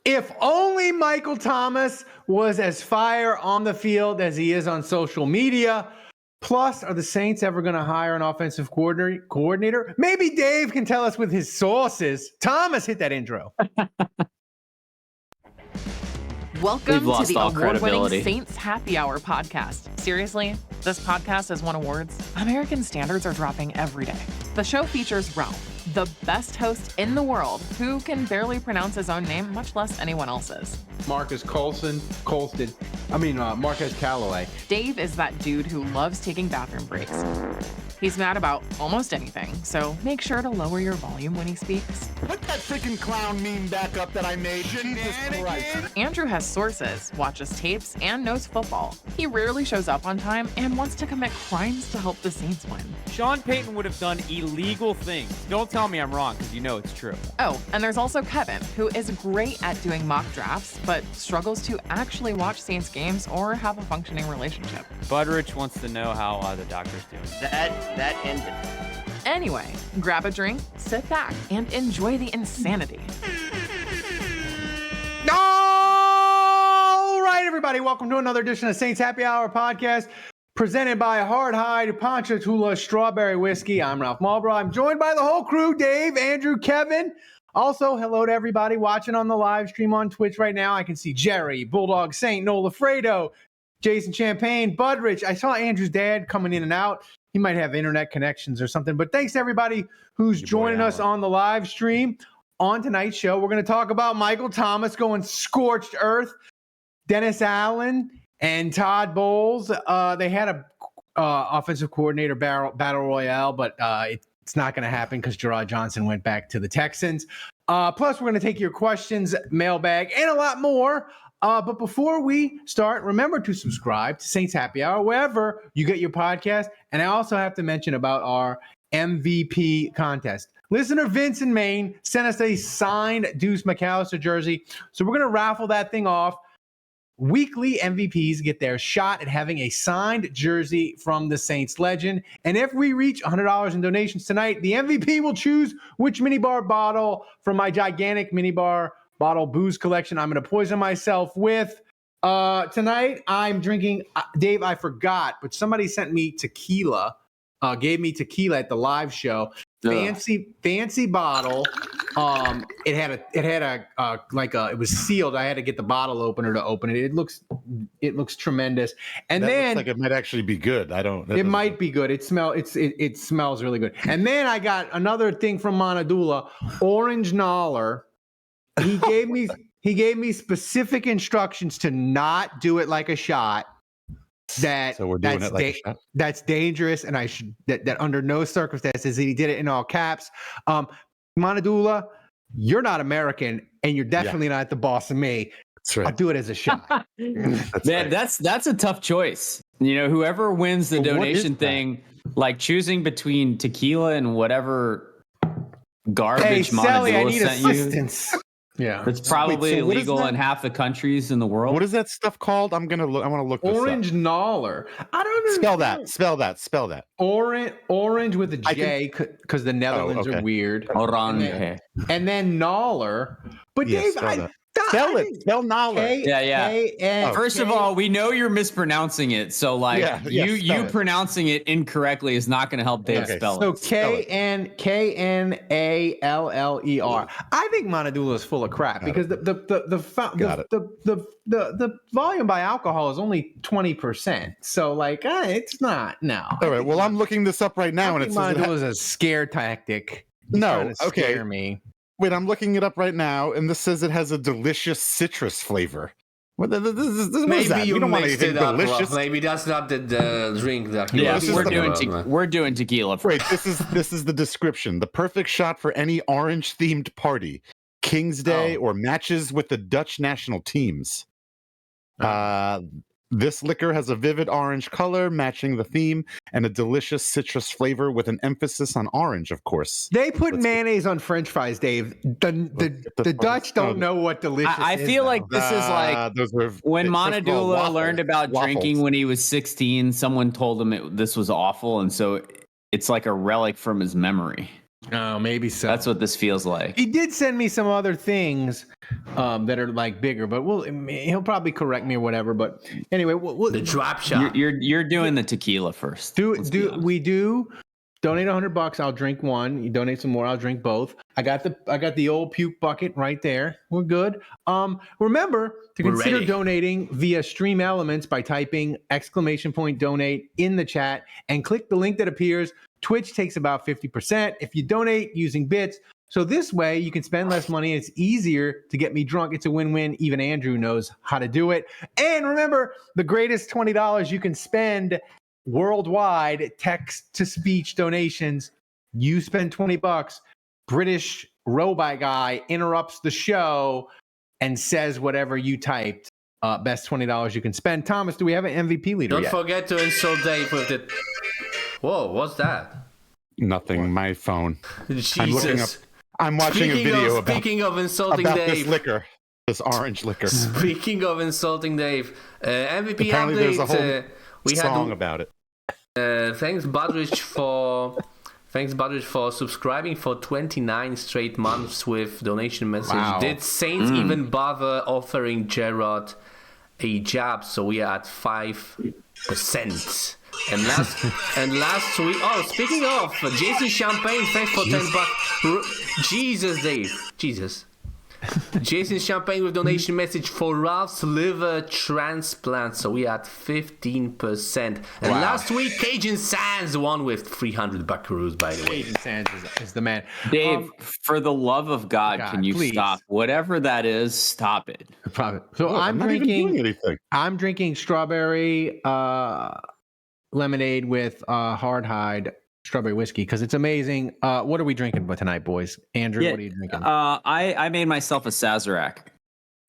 If only Michael Thomas was as fire on the field as he is on social media. Plus, are the Saints ever going to hire an offensive coordinator? Maybe Dave can tell us with his sources. Thomas, hit that intro. Welcome to the award-winning Saints Happy Hour podcast. Seriously, this podcast has won awards. American standards are dropping every day. The show features Ralph, the best host in the world, who can barely pronounce his own name, much less anyone else's. Marcus Marquez Callaway. Dave is that dude who loves taking bathroom breaks. He's mad about almost anything, so make sure to lower your volume when he speaks. Put that freaking clown meme back up that I made. Jesus Christ. Andrew has sources, watches tapes, and knows football. He rarely shows up on time and wants to commit crimes to help the Saints win. Sean Payton would have done illegal things. Don't tell me I'm wrong, because you know it's true. Oh, and there's also Kevin, who is great at doing mock drafts, but struggles to actually watch Saints games or have a functioning relationship. Budrich wants to know how the doctor's doing. That ended. Anyway, grab a drink, sit back, and enjoy the insanity. All right, everybody, welcome to another edition of Saints Happy Hour podcast, presented by Hard Hide Ponchatoula Strawberry Whiskey. I'm Ralph Marlborough. I'm joined by the whole crew, Dave, Andrew, Kevin. Also, hello to everybody watching on the live stream on Twitch right now. I can see Jerry, Bulldog Saint, Nola Fredo, Jason Champagne, Budrich. I saw Andrew's dad coming in and out. He might have internet connections or something. But thanks to everybody who's joining us on the live stream. On tonight's show, we're going to talk about Michael Thomas going scorched earth, Dennis Allen, and Todd Bowles. They had a offensive coordinator battle royale, but it's not going to happen because Gerard Johnson went back to the Texans. Plus, we're going to take your questions, mailbag, and a lot more. But before we start, remember to subscribe to Saints Happy Hour, wherever you get your podcast. And I also have to mention about our MVP contest. Listener Vince in Maine sent us a signed Deuce McAllister jersey. So we're going to raffle that thing off. Weekly MVPs get their shot at having a signed jersey from the Saints legend. And if we reach $100 in donations tonight, the MVP will choose which minibar bottle from my gigantic minibar bottle booze collection I'm going to poison myself with. Tonight, I'm drinking, Dave, I forgot, but somebody sent me tequila, gave me tequila at the live show. Fancy bottle. It was sealed. I had to get the bottle opener to open it. It looks tremendous. And that then looks like it might actually be good. It might be good. It smells really good. And then I got another thing from Monadula, Orange Noller. He gave me specific instructions to not do it like a shot. So we're doing it like a shot? That's dangerous, and I should that under no circumstances. He did it in all caps. Monadula, you're not American, and you're definitely not the boss of me. That's right. I'll do it as a shot. That's a tough choice. You know, whoever wins the donation thing, like choosing between tequila and whatever garbage Monadula sent assistance. You. Yeah, it's probably illegal in half the countries in the world. What is that stuff called? I want to look this Orange up. Noller. I don't know. Spell that. Orange with a J because the Netherlands are weird. Orange. And then Noller. But Dave, spell Noller. First of all, we know you're mispronouncing it, so you pronouncing it incorrectly is not going to help Dave spell it. So Knaller. I think Monadula is full of crap because the volume by alcohol is only 20%. So it's not. No. All right. Well, I'm looking this up right now, and it says Monadula is a scare tactic. Scare me. Wait, I'm looking it up right now, and this says it has a delicious citrus flavor. What is that? You don't want anything delicious. Maybe that's not the drink that. We're doing tequila. Wait, this is the description. The perfect shot for any orange-themed party, King's Day, or matches with the Dutch national teams. This liquor has a vivid orange color matching the theme and a delicious citrus flavor with an emphasis on orange, of course. They put mayonnaise on French fries, Dave. The Dutch don't know what delicious is. I feel like this is like when Monadula learned about drinking when he was 16, someone told him this was awful, and so it's like a relic from his memory. Oh, maybe so. That's what this feels like. He did send me some other things that are like bigger, but he'll probably correct me or whatever. But anyway, The drop shot. You're doing the tequila first. Let's be honest. We do donate $100. I'll drink one. You donate some more, I'll drink both. I got the old puke bucket right there. We're good. Remember to consider donating via Stream Elements by typing !donate in the chat and click the link that appears. Twitch takes about 50% if you donate using bits. So this way you can spend less money. It's easier to get me drunk. It's a win-win. Even Andrew knows how to do it. And remember, the greatest $20 you can spend worldwide, text-to-speech donations. You spend $20. British robot guy interrupts the show and says whatever you typed. Best $20 you can spend. Thomas, do we have an MVP leader yet? Don't forget to insult Dave with it. Whoa, what's that? Nothing. My phone. Jesus. I'm watching a video Speaking of insulting about Dave. this liquor, this orange liquor. Speaking of insulting Dave, MVP Apparently update. there's a whole We song had about it. thanks Budrich for subscribing for 29 straight months with donation message. Wow. Did Saints even bother offering Gerard a jab? So we are at 5%. And last week, speaking of Jason Champagne, thanks for $10. Jesus, Dave, Jesus. Jason Champagne with donation message for Ralph's liver transplant. So we at 15%. And last week, Cajun Sands won with 300 buckaroos, by the way. Cajun Sands is the man. Dave, for the love of God, can you please. stop? Whatever that is, stop it. So I'm not even doing drinking. anything. I'm drinking strawberry lemonade with hard-hide strawberry whiskey because it's amazing. What are we drinking tonight, boys? Andrew, what are you drinking? I made myself a Sazerac,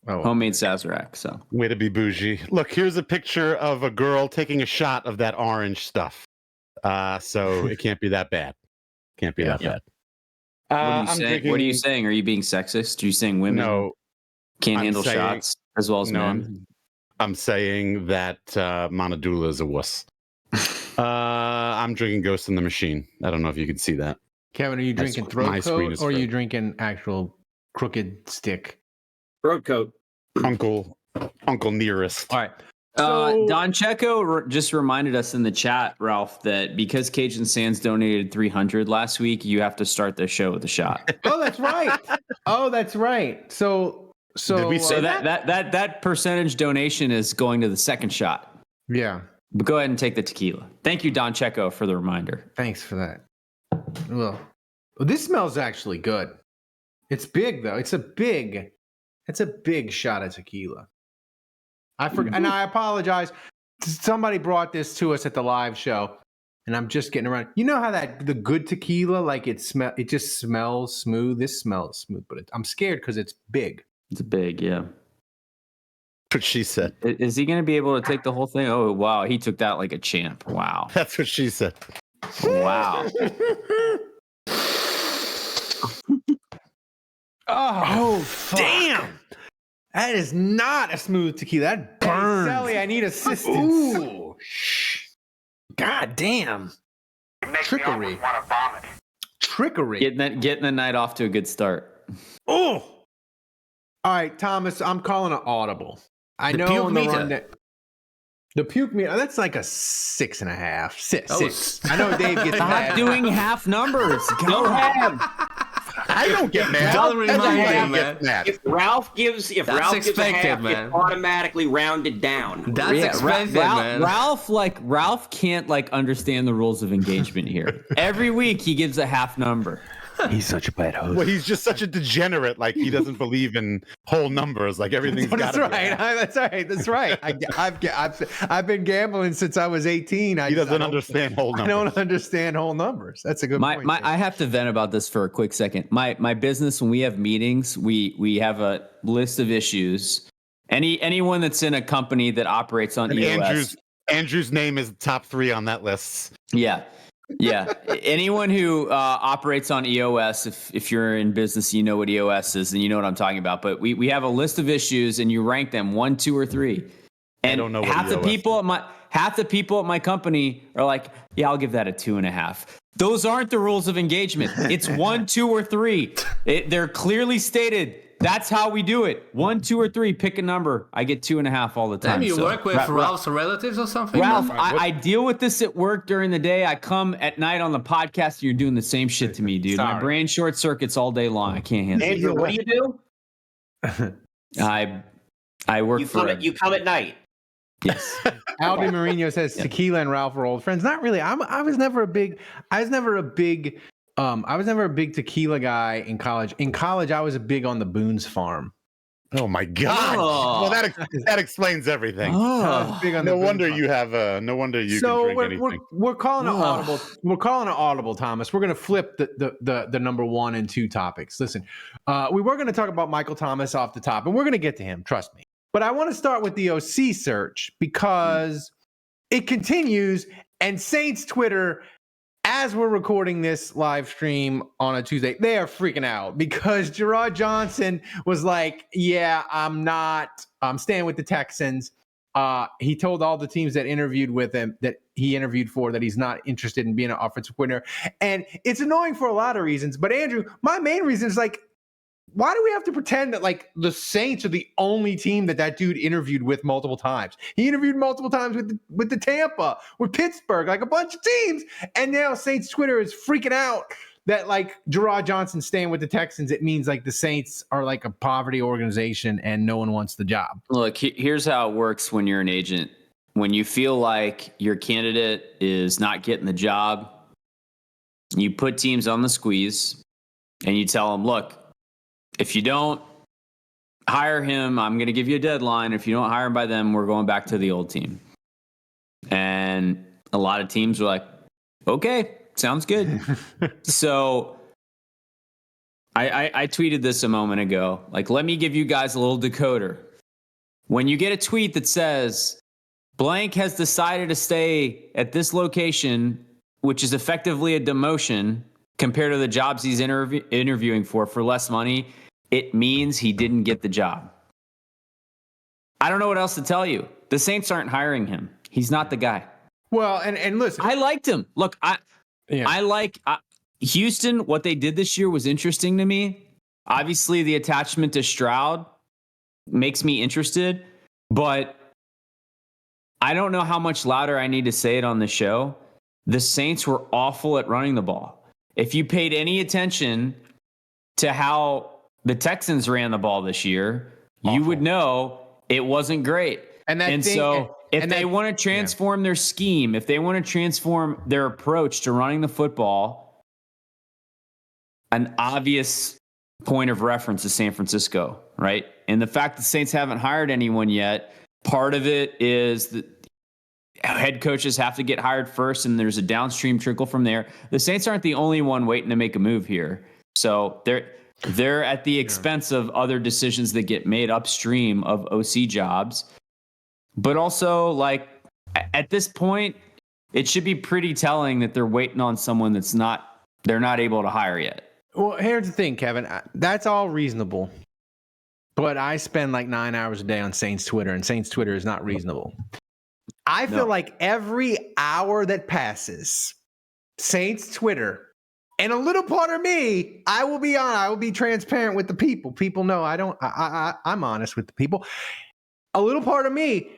homemade Sazerac. So Way to be bougie. Look, here's a picture of a girl taking a shot of that orange stuff. So it can't be that bad. Can't be that bad. what are you saying? What are you saying? Are you being sexist? Are you saying women can't handle shots as well as men? I'm saying that Monadula is a wuss. I'm drinking Ghost in the Machine. I don't know if you can see that. Kevin, are you drinking throat coat or are you drinking actual crooked stick? Throat coat. Uncle Nearest. All right. Don Checo just reminded us in the chat, Ralph, that because Cajun Sands donated 300 last week, you have to start the show with a shot. Oh, that's right. So Did we say that percentage donation is going to the second shot. Yeah. But go ahead and take the tequila. Thank you, Don Checo, for the reminder. Thanks for that. Well, this smells actually good. It's big though. It's a big shot of tequila. I forgot, and I apologize. Somebody brought this to us at the live show, and I'm just getting around. You know how the good tequila, like it just smells smooth. This smells smooth, but I'm scared because it's big. It's big, yeah. That's what she said. Is he going to be able to take the whole thing? Oh, wow. He took that like a champ. Wow. That's what she said. Wow. Oh, damn. That is not a smooth tequila. That burns. Hey, Sally, I need assistance. Ooh. God damn. Trickery. Trickery. Getting the night off to a good start. Oh. All right, Thomas, I'm calling an audible. I know on the run that the puke meter, that's like a 6.5. Six. I know Dave gets mad. Stop doing half numbers. Go ahead. I don't get mad. Don't remind me, man. If Ralph gives a half, it's automatically rounded down. That's expected, man. Ralph can't understand the rules of engagement here. Every week he gives a half number. He's such a bad host. Well, he's just such a degenerate. Like he doesn't believe in whole numbers. Like everything's got to be. That's right. I've been gambling since I was 18. He doesn't understand whole numbers. I don't understand whole numbers. That's a good point. I have to vent about this for a quick second. My business, when we have meetings, we have a list of issues. Anyone that's in a company that operates on EOS. Andrew's name is top 3 on that list. Yeah. Yeah. Anyone who operates on EOS, if you're in business, you know what EOS is and you know what I'm talking about. But we have a list of issues and you rank them 1, 2, or 3. And I don't know what half the half the people at my company are like, yeah, I'll give that a 2.5. Those aren't the rules of engagement. It's 1, 2, or 3. They're clearly stated. That's how we do it. 1, 2, or 3. Pick a number. I get 2.5 all the time. Damn, you work with Ralph's relatives or something? Ralph, I deal with this at work during the day. I come at night on the podcast, and you're doing the same shit to me, dude. Sorry. My brain short circuits all day long. I can't handle it. Andrew, what do you do? I work You come at night. Yes. Albie Marino says Tequila and Ralph are old friends. Not really. I was never a big tequila guy in college. In college, I was big on the Boone's Farm. Oh my God! Oh. Well, that explains everything. I was big on No the wonder Boone's you have. No wonder you So can drink anything. we're calling an audible. We're calling an audible, Thomas. We're going to flip the number 1 and 2 topics. Listen, we were going to talk about Michael Thomas off the top, and we're going to get to him. Trust me. But I want to start with the OC search because it continues, and Saints Twitter, as we're recording this live stream on a Tuesday, they are freaking out because Gerard Johnson was like, yeah, I'm staying with the Texans. He told all the teams that interviewed with him, that he interviewed for, that he's not interested in being an offensive coordinator. And it's annoying for a lot of reasons. But Andrew, my main reason is like, why do we have to pretend that like the Saints are the only team that dude interviewed with multiple times? He interviewed multiple times with the Tampa, with Pittsburgh, like a bunch of teams. And now Saints Twitter is freaking out that like Gerard Johnson staying with the Texans. It means like the Saints are like a poverty organization and no one wants the job. Look, here's how it works when you're an agent. When you feel like your candidate is not getting the job, you put teams on the squeeze and you tell them, look, if you don't hire him, I'm going to give you a deadline. If you don't hire him by then, we're going back to the old team. And a lot of teams were like, okay, sounds good. So I tweeted this a moment ago. Like, let me give you guys a little decoder. When you get a tweet that says, blank has decided to stay at this location, which is effectively a demotion compared to the jobs he's interviewing for less money, it means he didn't get the job. I don't know what else to tell you. The Saints aren't hiring him. He's not the guy. Well, and listen, I liked him. Look, I like Houston. What they did this year was interesting to me. Obviously, the attachment to Stroud makes me interested, but I don't know how much louder I need to say it on the show. The Saints were awful at running the ball. If you paid any attention to how the Texans ran the ball this year, you would know it wasn't great. If they want to transform their scheme, if they want to transform their approach to running the football, an obvious point of reference is San Francisco, right? And the fact the Saints haven't hired anyone yet, part of it is that head coaches have to get hired first, and there's a downstream trickle from there. The Saints aren't the only one waiting to make a move here. So they're at the expense of other decisions that get made upstream of OC jobs. But also, like, at this point, it should be pretty telling that they're waiting on someone they're not able to hire yet. Well, here's the thing, Kevin. That's all reasonable. But I spend like 9 hours a day on Saints Twitter, and Saints Twitter is not reasonable. I feel like every hour that passes, Saints Twitter, and a little part of me, I will be transparent with the people. People know I'm honest with the people. A little part of me,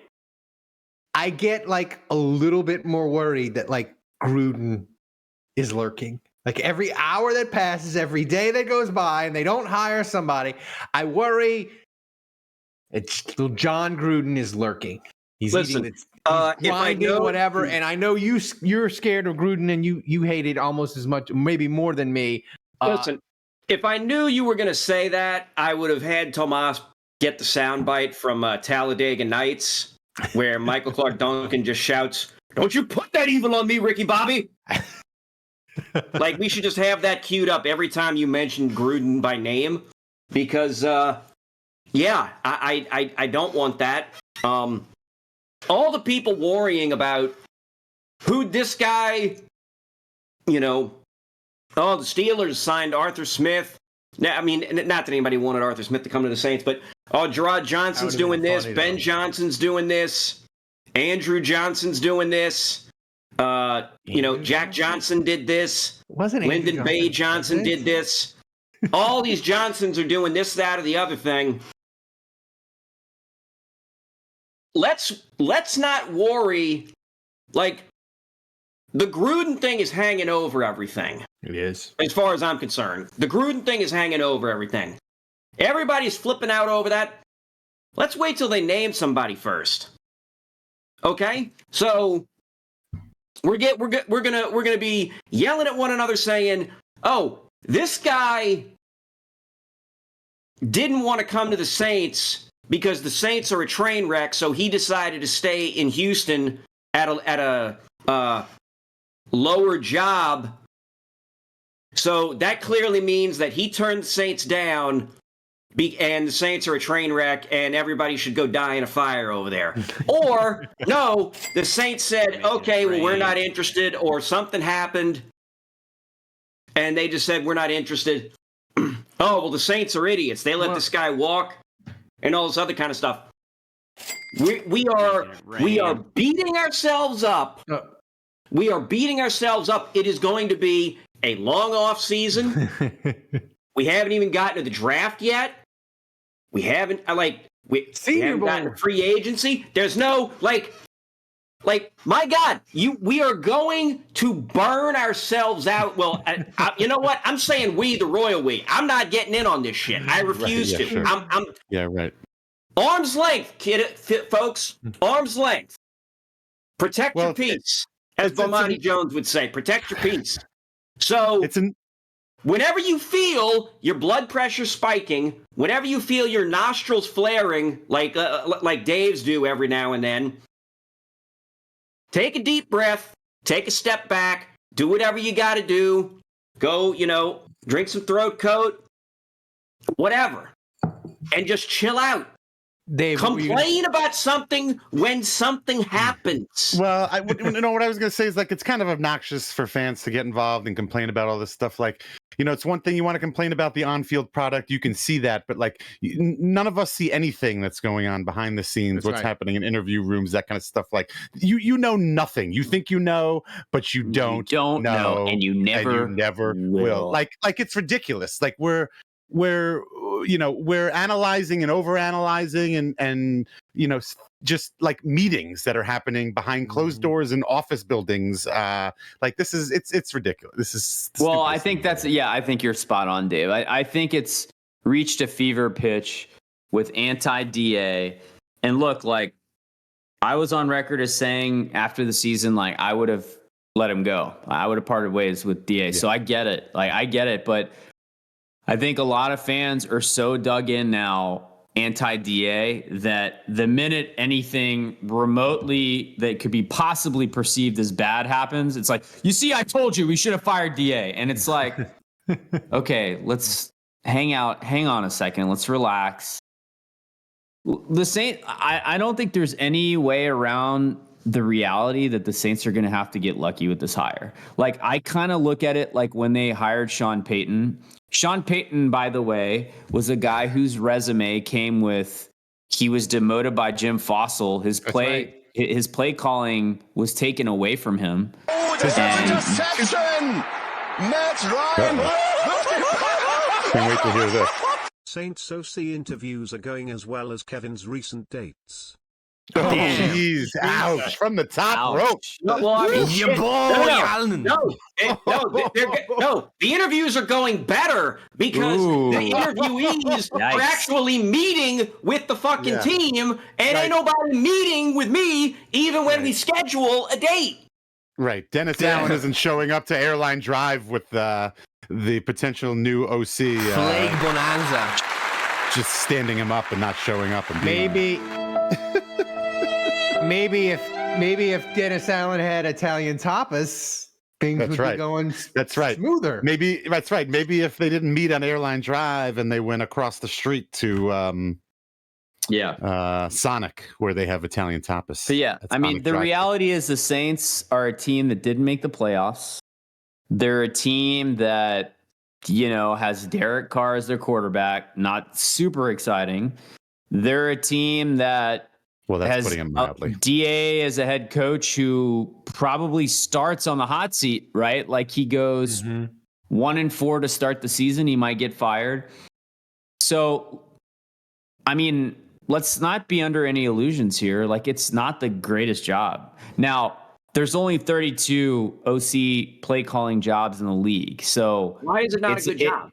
I get like a little bit more worried that like Gruden is lurking. Like every hour that passes, every day that goes by, and they don't hire somebody, I worry it's John Gruden is lurking. He's grinding, whatever. And I know you're scared of Gruden, and you hate it almost as much, maybe more than me. Listen, if I knew you were going to say that, I would have had Tomas get the soundbite from Talladega Nights, where Michael Clark Duncan just shouts, "Don't you put that evil on me, Ricky Bobby!" Like, we should just have that queued up every time you mention Gruden by name, because, I don't want that. All the people worrying about who'd this guy, the Steelers signed Arthur Smith. Now, I mean, not that anybody wanted Arthur Smith to come to the Saints, but Gerard Johnson's doing this, Ben Johnson's doing this. Andrew Johnson's doing this. Jack Johnson did this. Wasn't Lyndon Bay Johnson did this. All these Johnsons are doing this, that, or the other thing. Let's not worry. Like, the Gruden thing is hanging over everything. It is. As far as I'm concerned. The Gruden thing is hanging over everything. Everybody's flipping out over that. Let's wait till they name somebody first. Okay? So we're gonna be yelling at one another saying, "Oh, this guy didn't want to come to the Saints because the Saints are a train wreck, so he decided to stay in Houston at a lower job." So that clearly means that he turned the Saints down, and the Saints are a train wreck, and everybody should go die in a fire over there. Or, no, the Saints said, okay, well, we're not interested, or something happened, and they just said, we're not interested. Oh, well, the Saints are idiots. They let this guy walk, and all this other kind of stuff. We are beating ourselves up. We are beating ourselves up. It is going to be a long off season. We haven't even gotten to the draft yet. We haven't we haven't gotten to free agency. There's no like my God, we are going to burn ourselves out. Well, you know what? I'm saying we, the royal we. I'm not getting in on this shit. I refuse to. Sure. Right. Arm's length, folks. Arm's length. Protect your peace, as Bomani Jones would say. Protect your peace. So whenever you feel your blood pressure spiking, whenever you feel your nostrils flaring, like Dave's do every now and then, take a deep breath, take a step back, do whatever you got to do. Go, drink some throat coat, whatever, and just chill out. Dave, complain about something when something happens. Well, what I was going to say is it's kind of obnoxious for fans to get involved and complain about all this stuff. It's one thing you want to complain about the on-field product. You can see that, but none of us see anything that's going on behind the scenes. What's happening in interview rooms, that kind of stuff. You know nothing. You think you know, but you don't know, and you never will. It's ridiculous. We're analyzing and overanalyzing and just meetings that are happening behind closed doors in office buildings. It's ridiculous. This is well, I think I think you're spot on, Dave. I think it's reached a fever pitch with anti-DA. And look, I was on record as saying after the season, I would have let him go. I would have parted ways with DA. Yeah. So I get it. I get it, but I think a lot of fans are so dug in now, anti-DA, that the minute anything remotely that could be possibly perceived as bad happens, it's you see, I told you we should have fired DA. And it's okay, let's hang on a second. Let's relax. The Saints, I don't think there's any way around the reality that the Saints are going to have to get lucky with this hire. I kind of look at it when they hired Sean Payton. Sean Payton, by the way, was a guy whose resume came with, he was demoted by Jim Fossil. His play calling was taken away from him. Oh, this is interception! Matt Ryan! Can't wait to hear this. Saints OC interviews are going as well as Kevin's recent dates. Oh, jeez. Ouch. From the top rope. Well, No. The interviews are going better because the interviewees are actually meeting with the fucking team, and ain't nobody meeting with me even when we schedule a date. Right. Dennis Allen isn't showing up to Airline Drive with the potential new OC. Plague Bonanza. Just standing him up and not showing up. And Maybe if Dennis Allen had Italian tapas, things would be going smoother. Maybe that's right. Maybe if they didn't meet on Airline Drive and they went across the street to Sonic, where they have Italian tapas. But the reality is the Saints are a team that didn't make the playoffs. They're a team that has Derek Carr as their quarterback. Not super exciting. They're a team that Well, that's has putting him mildly. DA as a head coach who probably starts on the hot seat, right? Like he goes 1-4 to start the season. He might get fired. So, I mean, let's not be under any illusions here. Like, it's not the greatest job. Now, there's only 32 OC play calling jobs in the league. So why is it not a good job?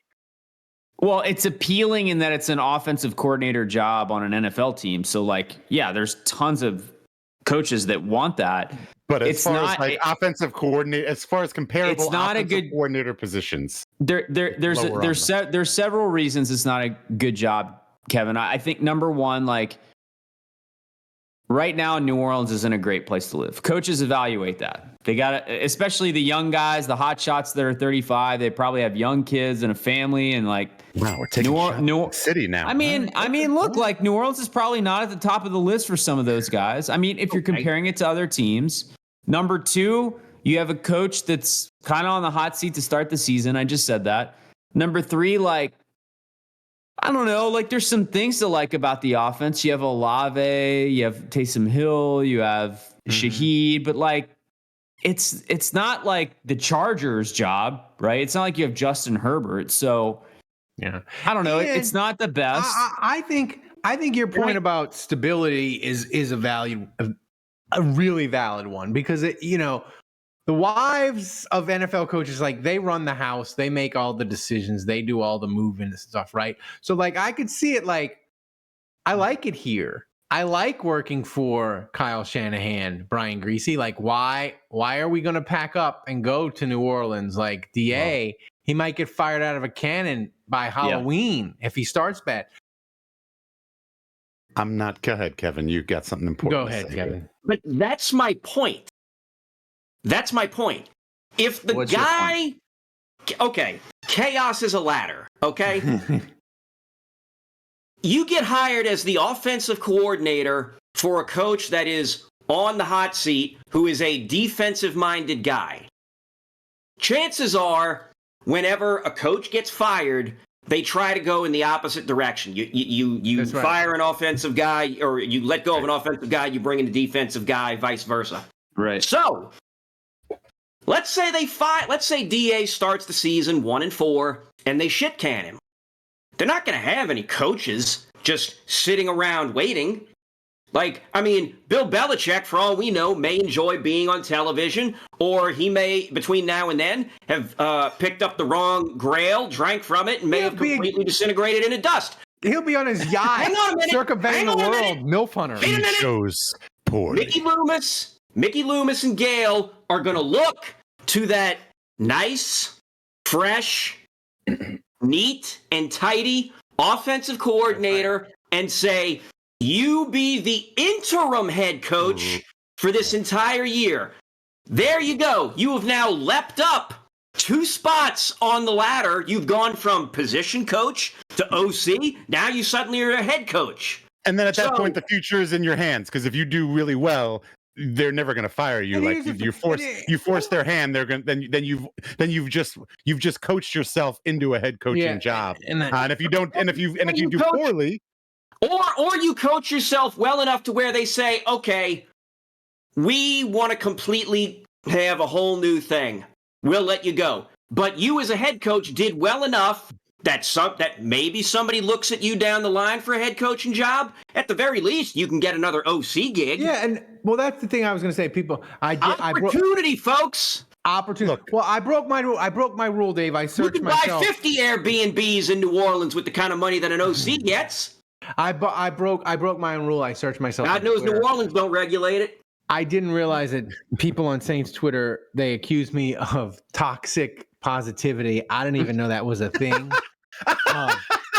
Well, it's appealing in that it's an offensive coordinator job on an NFL team. So, like, yeah, there's tons of coaches that want that. But as far as like offensive coordinator, as far as comparable, it's not a good coordinator positions. There's several reasons it's not a good job, Kevin. I think number one, like right now, New Orleans isn't a great place to live. Coaches evaluate that. They got to, especially the young guys, the hot shots that are 35. They probably have young kids and a family, and like, wow, we're taking New City now. I mean, look, like New Orleans is probably not at the top of the list for some of those guys. I mean, if you're comparing it to other teams. Number two, you have a coach that's kind of on the hot seat to start the season. I just said that. Number three, like, I don't know, like there's some things to like about the offense. You have Olave, you have Taysom Hill, you have Shaheed, but like it's not like the Chargers job, right? It's not like you have Justin Herbert. So yeah, I don't know. It's not the best. I think your point about stability is a really valid one, because the wives of NFL coaches, like they run the house, they make all the decisions, they do all the moving and stuff, right? So like I could see it, like I like it here. I like working for Kyle Shanahan, Brian Griese. Like why are we going to pack up and go to New Orleans? Like DA, he might get fired out of a cannon by Halloween if he starts bad. I'm not. Go ahead, Kevin. You got something important. Go ahead, Kevin. But that's my point. That's my point. If the guy, okay, chaos is a ladder, okay? You get hired as the offensive coordinator for a coach that is on the hot seat, who is a defensive-minded guy. Chances are, whenever a coach gets fired, they try to go in the opposite direction. You fire an offensive guy, or you let go of an offensive guy, you bring in a defensive guy, vice versa. Right. So, let's say DA starts the season 1-4, and they shit can him. They're not going to have any coaches just sitting around waiting. Like, I mean, Bill Belichick, for all we know, may enjoy being on television, or he may, between now and then, have picked up the wrong grail, drank from it, and may have completely disintegrated into dust. He'll be on his yacht, circumventing the world, MILF hunter. He shows poorly. Mickey Loomis and Gale are going to look to that nice, fresh, neat, and tidy offensive coordinator and say, you be the interim head coach for this entire year. There you go. You have now leapt up 2 spots on the ladder. You've gone from position coach to OC. Now you suddenly are a head coach. And then at that point, the future is in your hands, because if you do really well, they're never going to fire you. Like you force their hand. They're going. Then you've just coached yourself into a head coaching job. And if you don't, and if you do poorly. Or you coach yourself well enough to where they say, okay, we want to completely have a whole new thing. We'll let you go. But you as a head coach did well enough that maybe somebody looks at you down the line for a head coaching job. At the very least, you can get another OC gig. Yeah, and well, that's the thing I was going to say. People, folks. Opportunity. Look, well, I broke my rule, Dave. I searched myself. You can buy 50 Airbnbs in New Orleans with the kind of money that an OC gets. I broke my own rule. I searched myself. God knows New Orleans don't regulate it. I didn't realize that people on Saints Twitter, they accused me of toxic positivity. I didn't even know that was a thing. I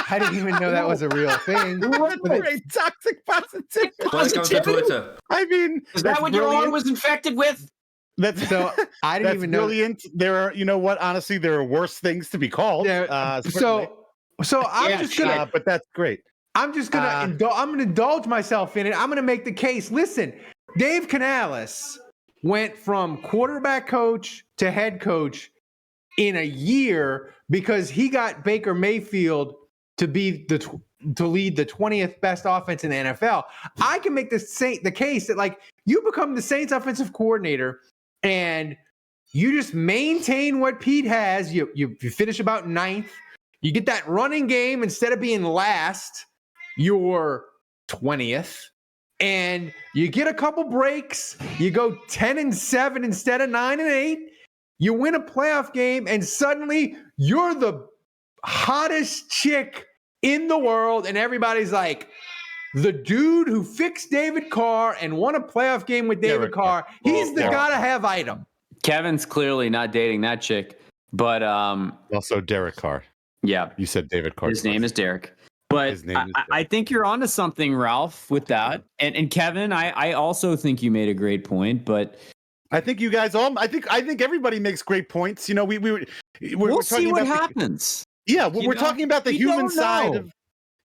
didn't even know that was a real thing. Toxic positivity. Welcome to Twitter. I mean, is that what your arm was infected with? That's so. I didn't even know. Brilliant. There are, you know what? Honestly, there are worse things to be called. Yeah, so I'm just gonna. But that's great. I'm just gonna. I'm gonna indulge myself in it. I'm gonna make the case. Listen, Dave Canales went from quarterback coach to head coach in a year because he got Baker Mayfield to lead the 20th best offense in the NFL. I can make the case that like you become the Saints offensive coordinator and you just maintain what Pete has. You finish about 9th. You get that running game instead of being last, you're 20th. And you get a couple breaks. You go 10-7 instead of 9-8. You win a playoff game, and suddenly you're the hottest chick in the world. And everybody's like, the dude who fixed David Carr and won a playoff game with David Carr, he's the gotta-have item. Kevin's clearly not dating that chick, but also Derek Carr. Yeah, you said David Carr. His name is Derek. But I think you're onto something, Ralph, with that. And Kevin, I also think you made a great point. But I think you guys all. I think everybody makes great points. You know, we'll see what happens. We're talking about the human side of.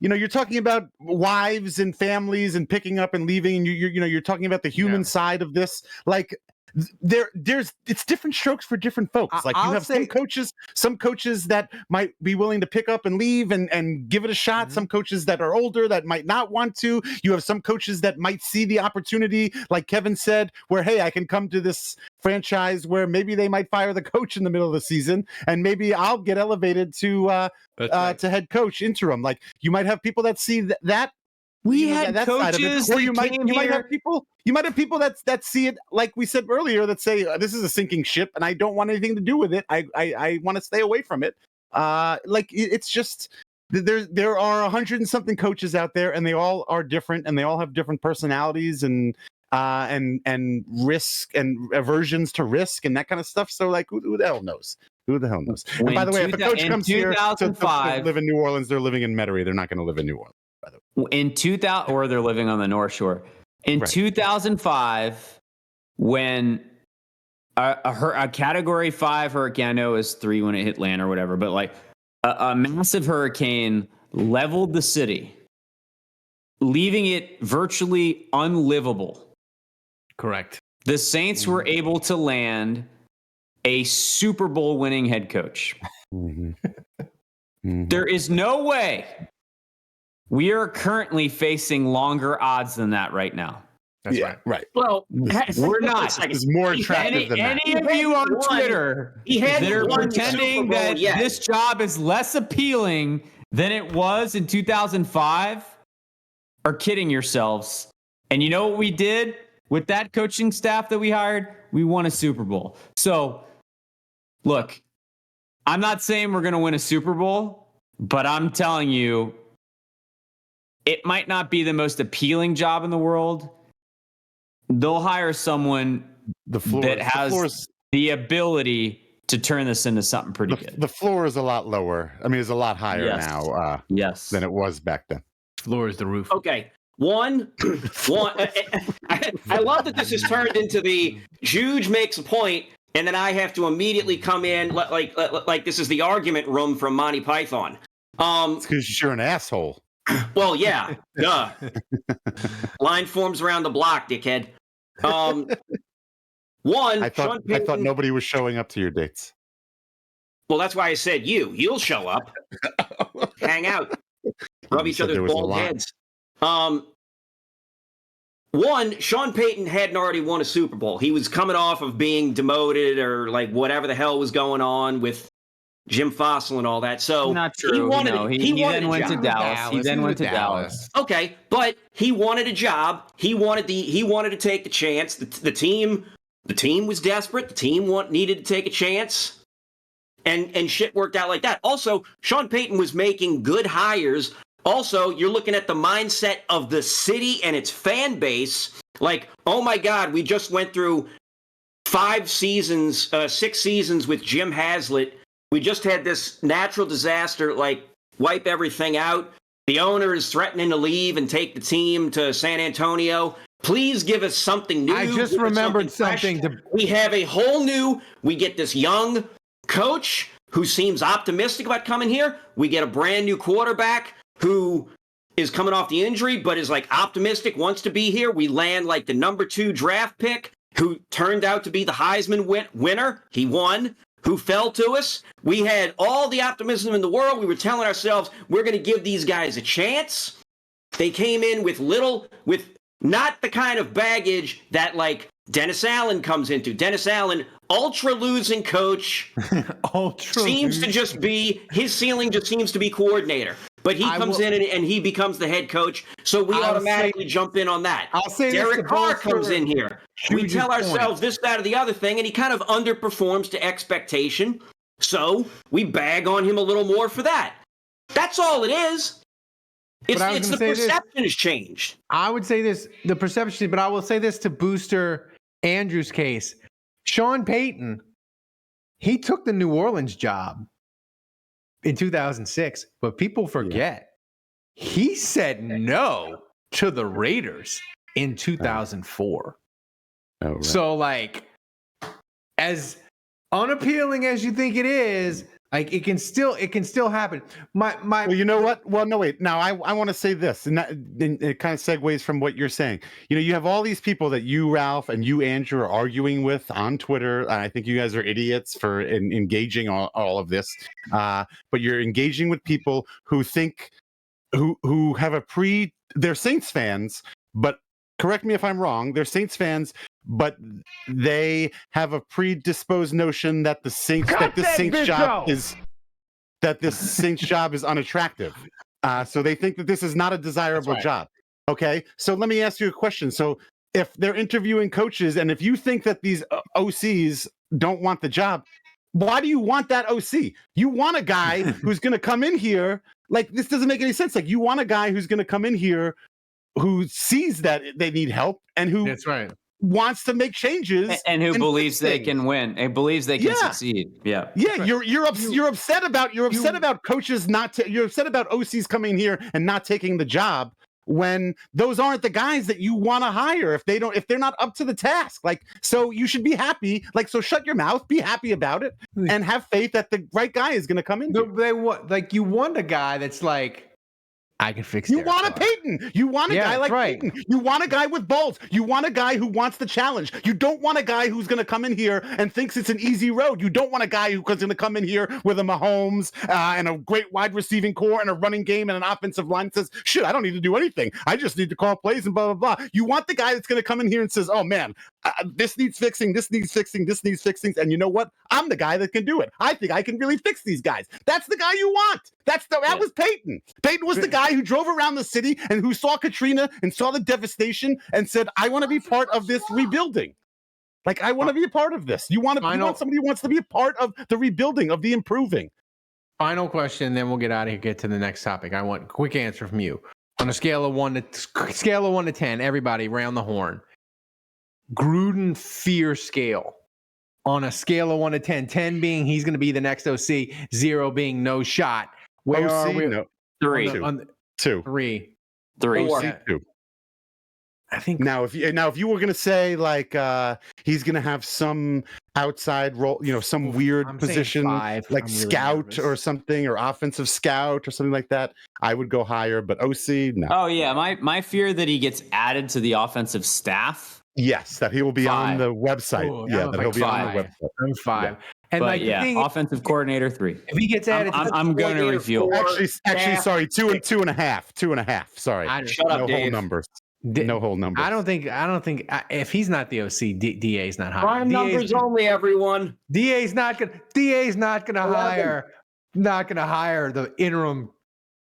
You know, you're talking about wives and families and picking up and leaving, and you're talking about the human side of this. Like it's different strokes for different folks. Like you have some coaches that might be willing to pick up and leave and give it a shot. Mm-hmm. Some coaches that are older that might not want to. You have some coaches that might see the opportunity, like Kevin said, where, hey, I can come to this franchise where maybe they might fire the coach in the middle of the season and maybe I'll get elevated to head coach interim. Like you might have people that see that. We had coaches or you might have people that see it, like we said earlier, that say this is a sinking ship and I don't want anything to do with it. I want to stay away from it. Like it's just there are 100 and something coaches out there, and they all are different, and they all have different personalities and risk and aversions to risk and that kind of stuff. So like, who the hell knows? Who the hell knows? And by the way, if a coach comes here to live in New Orleans, they're living in Metairie. They're not going to live in New Orleans. In 2000, or they're living on the North Shore. In 2005, when a Category 5 hurricane, I know it was 3 when it hit land or whatever, but like a massive hurricane leveled the city, leaving it virtually unlivable. Correct. The Saints were able to land a Super Bowl winning head coach. Mm-hmm. Mm-hmm. There is no way we are currently facing longer odds than that right now. That's right. Well, we're not. It's more attractive than that. Any of you on Twitter that are pretending that this job is less appealing than it was in 2005 are kidding yourselves. And you know what we did with that coaching staff that we hired? We won a Super Bowl. So, look, I'm not saying we're going to win a Super Bowl, but I'm telling you, it might not be the most appealing job in the world. They'll hire someone that has the ability to turn this into something pretty good. The floor is a lot lower. I mean, it's a lot higher now than it was back then. Floor is the roof. Okay. One. I love that this has turned into the Juge makes a point, and then I have to immediately come in like this is the argument room from Monty Python. It's because you're an asshole. Well, yeah, duh. Line forms around the block, dickhead. I thought nobody was showing up to your dates. Well, that's why I said you'll show up, hang out, rub each other's bald heads. One, Sean Payton hadn't already won a Super Bowl. He was coming off of being demoted or like whatever the hell was going on with Jim Fossil and all that. So not true. He then went to Dallas. He then went to Dallas. Okay, but he wanted a job. He wanted to take the chance. The team was desperate. The team needed to take a chance, and shit worked out like that. Also, Sean Payton was making good hires. Also, you're looking at the mindset of the city and its fan base. Like, oh my God, we just went through 6 seasons with Jim Haslett. We just had this natural disaster, like, wipe everything out. The owner is threatening to leave and take the team to San Antonio. Please give us something new. I just remembered something. We get this young coach who seems optimistic about coming here. We get a brand new quarterback who is coming off the injury, but is like optimistic, wants to be here. We land like the number 2 draft pick who turned out to be the Heisman winner. He won. who fell to us. We had all the optimism in the world. We were telling ourselves we're going to give these guys a chance. They came in with not the kind of baggage that like Dennis Allen comes into. Dennis Allen, ultra losing coach, his ceiling just seems to be coordinator. But he comes in and he becomes the head coach, so we automatically jump in on that. I'll say Derek Carr comes in here. We tell ourselves this, that, or the other thing, and he kind of underperforms to expectation. So we bag on him a little more for that. That's all it is. It's the perception has changed. I would say this, the perception, but I will say this to booster Andrew's case. Sean Payton, he took the New Orleans job in 2006, but people forget he said no to the Raiders in 2004. Oh, right. So, like, as unappealing as you think it is, like it can still happen. Well, you know what? Well, no, wait. Now I want to say this, and it kind of segues from what you're saying. You know, you have all these people that you, Ralph, and you, Andrew, are arguing with on Twitter. I think you guys are idiots for engaging all of this. But you're engaging with people who think, who have they're Saints fans, but correct me if I'm wrong. They're Saints fans, but they have a predisposed notion that the Saints job is unattractive. So they think that this is not a desirable job. Okay, so let me ask you a question. So if they're interviewing coaches, and if you think that these OCs don't want the job, why do you want that OC? You want a guy who's going to come in here. Like, this doesn't make any sense. Like, you want a guy who's going to come in here who sees that they need help and who wants to make changes and who believes they can win and believes they can succeed. Yeah. You're upset about coaches you're upset about OCs coming here and not taking the job when those aren't the guys that you want to hire if they're not up to the task. Like, so you should be happy. Like, so shut your mouth, be happy about it, and have faith that the right guy is going to come in. You want a guy that's like, I can fix it. You want a Peyton. You want a guy like Peyton. You want a guy with balls. You want a guy who wants the challenge. You don't want a guy who's going to come in here and thinks it's an easy road. You don't want a guy who's going to come in here with a Mahomes and a great wide receiving core and a running game and an offensive line that says, shit, I don't need to do anything. I just need to call plays and blah, blah, blah. You want the guy that's going to come in here and says, oh, man, this needs fixing, this needs fixing, this needs fixing. And you know what? I'm the guy that can do it. I think I can really fix these guys. That's the guy you want. That was Peyton. Peyton was the guy who drove around the city and who saw Katrina and saw the devastation and said, I want to be part of this rebuilding. Like, I want to be a part of this. You want somebody who wants to be a part of the rebuilding, of the improving. Final question, then we'll get out of here, get to the next topic. I want a quick answer from you. On a scale of 1 to 10, everybody round the horn. Gruden fear scale. On a scale of 1 to 10, 10 being he's going to be the next OC, 0 being no shot. Where OC, are we? No. 3. 2. 3. 3. 2. I think now if you were gonna say like he's gonna have some outside role, some weird position like really scout nervous. Or something, or offensive scout or something like that, I would go higher. But OC, no. Oh yeah, my fear that he gets added to the offensive staff. Yes, that he will be 5. On the website. Ooh, that he'll be 5. On the website. I'm 5. Yeah. And but offensive coordinator 3. If he gets added, I'm going to reveal. Actually, sorry, 2 and 2.5. 2.5. Sorry, shut up, no Dave. whole numbers. No whole numbers. I don't think if he's not the OC, DA is not hiring. Prime numbers only, everyone. DA's not gonna hire the interim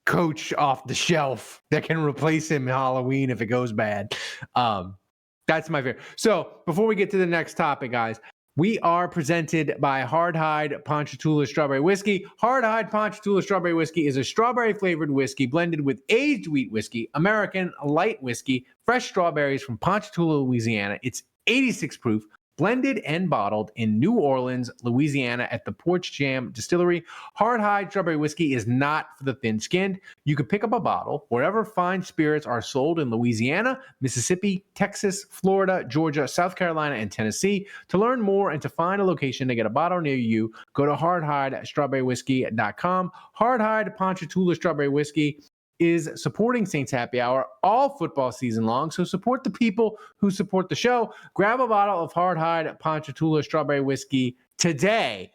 coach off the shelf that can replace him in Halloween if it goes bad. That's my fear. So before we get to the next topic, guys, we are presented by Hardhide Ponchatoula Strawberry Whiskey. Hardhide Ponchatoula Strawberry Whiskey is a strawberry-flavored whiskey blended with aged wheat whiskey, American light whiskey, fresh strawberries from Ponchatoula, Louisiana. It's 86 proof, blended and bottled in New Orleans, Louisiana at the Porch Jam Distillery. Hardhide Strawberry Whiskey is not for the thin-skinned. You can pick up a bottle wherever fine spirits are sold in Louisiana, Mississippi, Texas, Florida, Georgia, South Carolina, and Tennessee. To learn more and to find a location to get a bottle near you, go to hardhidestrawberrywhiskey.com. Hardhide Ponchatoula Strawberry Whiskey is supporting Saints Happy Hour all football season long. So support the people who support the show. Grab a bottle of Hardhide Ponchatoula Strawberry Whiskey today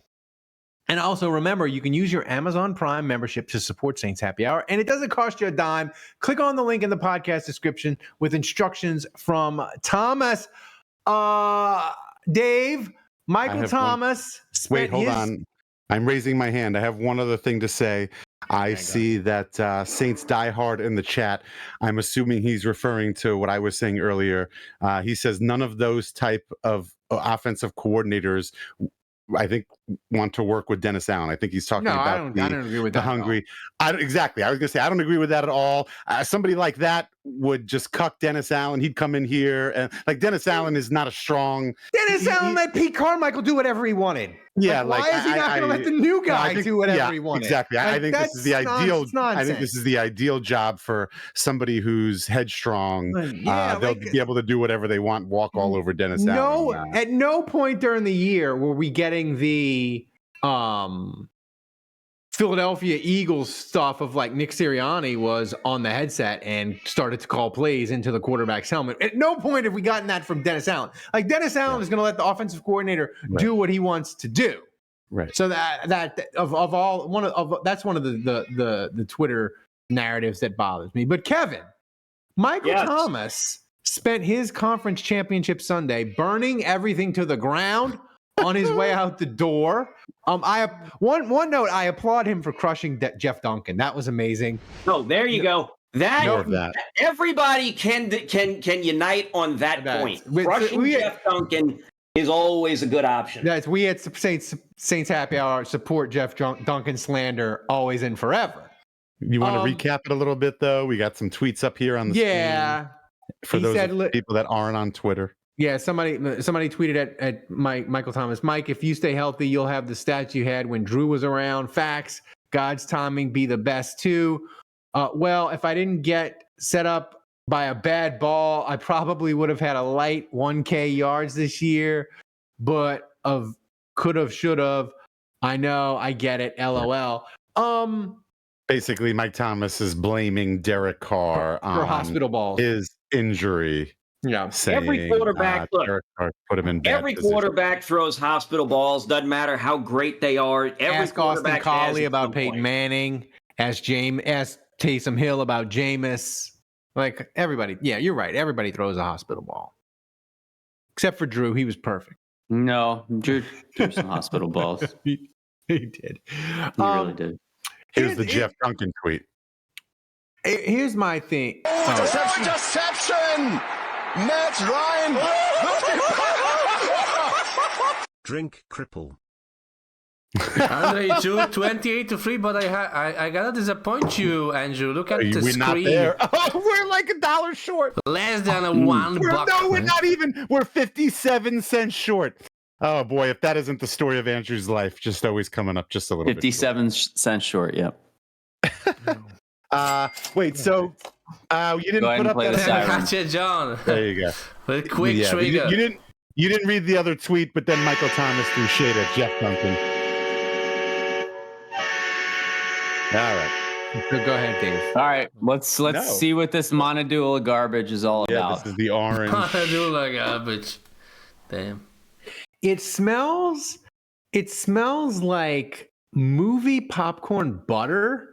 And also remember, you can use your Amazon Prime membership to support Saints Happy Hour, and it doesn't cost you a dime. Click on the link in the podcast description with instructions from Thomas. Dave, Michael Thomas. Wait, hold on. I'm raising my hand. I have one other thing to say. I see that Saints Die Hard in the chat. I'm assuming he's referring to what I was saying earlier. He says none of those type of offensive coordinators, I think, want to work with Dennis Allen. I think he's talking about I don't agree with the that. hungry. Exactly. I was going to say, I don't agree with that at all. Somebody like that would just cuck Dennis Allen. He'd come in here and like Dennis Allen is not a strong. Dennis Allen let Pete Carmichael do whatever he wanted. Yeah, why is he not going to let the new guy do whatever he wanted? Exactly. Like, I think this is the ideal. Nonsense. I think this is the ideal job for somebody who's headstrong. They'll be able to do whatever they want, walk all over Dennis Allen. At no point during the year were we getting the Philadelphia Eagles stuff of like Nick Sirianni was on the headset and started to call plays into the quarterback's helmet. At no point have we gotten that from Dennis Allen. Like Dennis Allen is going to let the offensive coordinator do what he wants to do. Right. So that's one of the Twitter narratives that bothers me. But Kevin, Michael Thomas spent his conference championship Sunday burning everything to the ground on his way out the door. One note, I applaud him for crushing Jeff Duncan. That was amazing. Oh, there you go. That everybody can unite on that point. Crushing Jeff Duncan is always a good option. We at Saints Happy Hour support Jeff Duncan slander always and forever. You want to recap it a little bit though? We got some tweets up here on the screen. For those people that aren't on Twitter. Yeah, somebody tweeted at Michael Thomas. Mike, if you stay healthy, you'll have the stats you had when Drew was around. Facts. God's timing be the best too. Well, if I didn't get set up by a bad ball, I probably would have had a light 1K yards this year. But could have, should have. I know, I get it. LOL. Basically, Mike Thomas is blaming Derek Carr for hospital balls. His injury. Yeah, saying, every quarterback put him in bad every quarterback throws hospital balls. Doesn't matter how great they are. Ask Austin Collie about Peyton Manning. Ask Taysom Hill about Jameis. Like everybody. Yeah, you're right. Everybody throws a hospital ball, except for Drew. He was perfect. No, Drew threw some hospital balls. He did. He really did. Here's the Jeff Duncan tweet. Here's my thing. Interception! Matt Ryan! Drink cripple. Andre, 28-3, but I gotta disappoint you, Andrew. Look at the screen. Not there. Oh, we're like $1 short. Less than $1. No, we're not even. We're 57 cents short. Oh boy, if that isn't the story of Andrew's life, just always coming up just a little 57 cents short. Yep. Wait, so you didn't put up that. Gotcha, John. There you go. With quick trigger. You didn't read the other tweet, but then Michael Thomas threw shade at Jeff Duncan. All right. So go ahead, Dave. All right, let's see what this Monadula garbage is all about. This is the orange. Monadula garbage. Damn. It smells like movie popcorn butter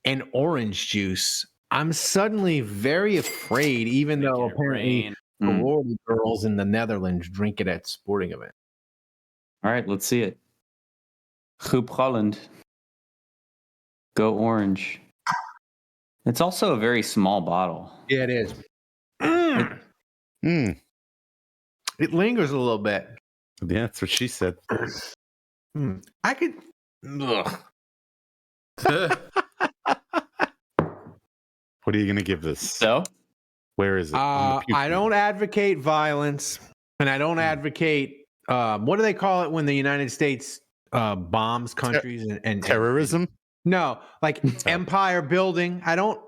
and orange juice. I'm suddenly very afraid, even though apparently sorority girls in the Netherlands drink it at sporting events. All right, let's see it. Hoop Holland. Go orange. It's also a very small bottle. Yeah, it is. It lingers a little bit. Yeah, that's what she said. I could. What are you going to give this? So? Where is it? I don't advocate violence, and I don't advocate. What do they call it when the United States bombs countries and terrorism? No, like empire building. I don't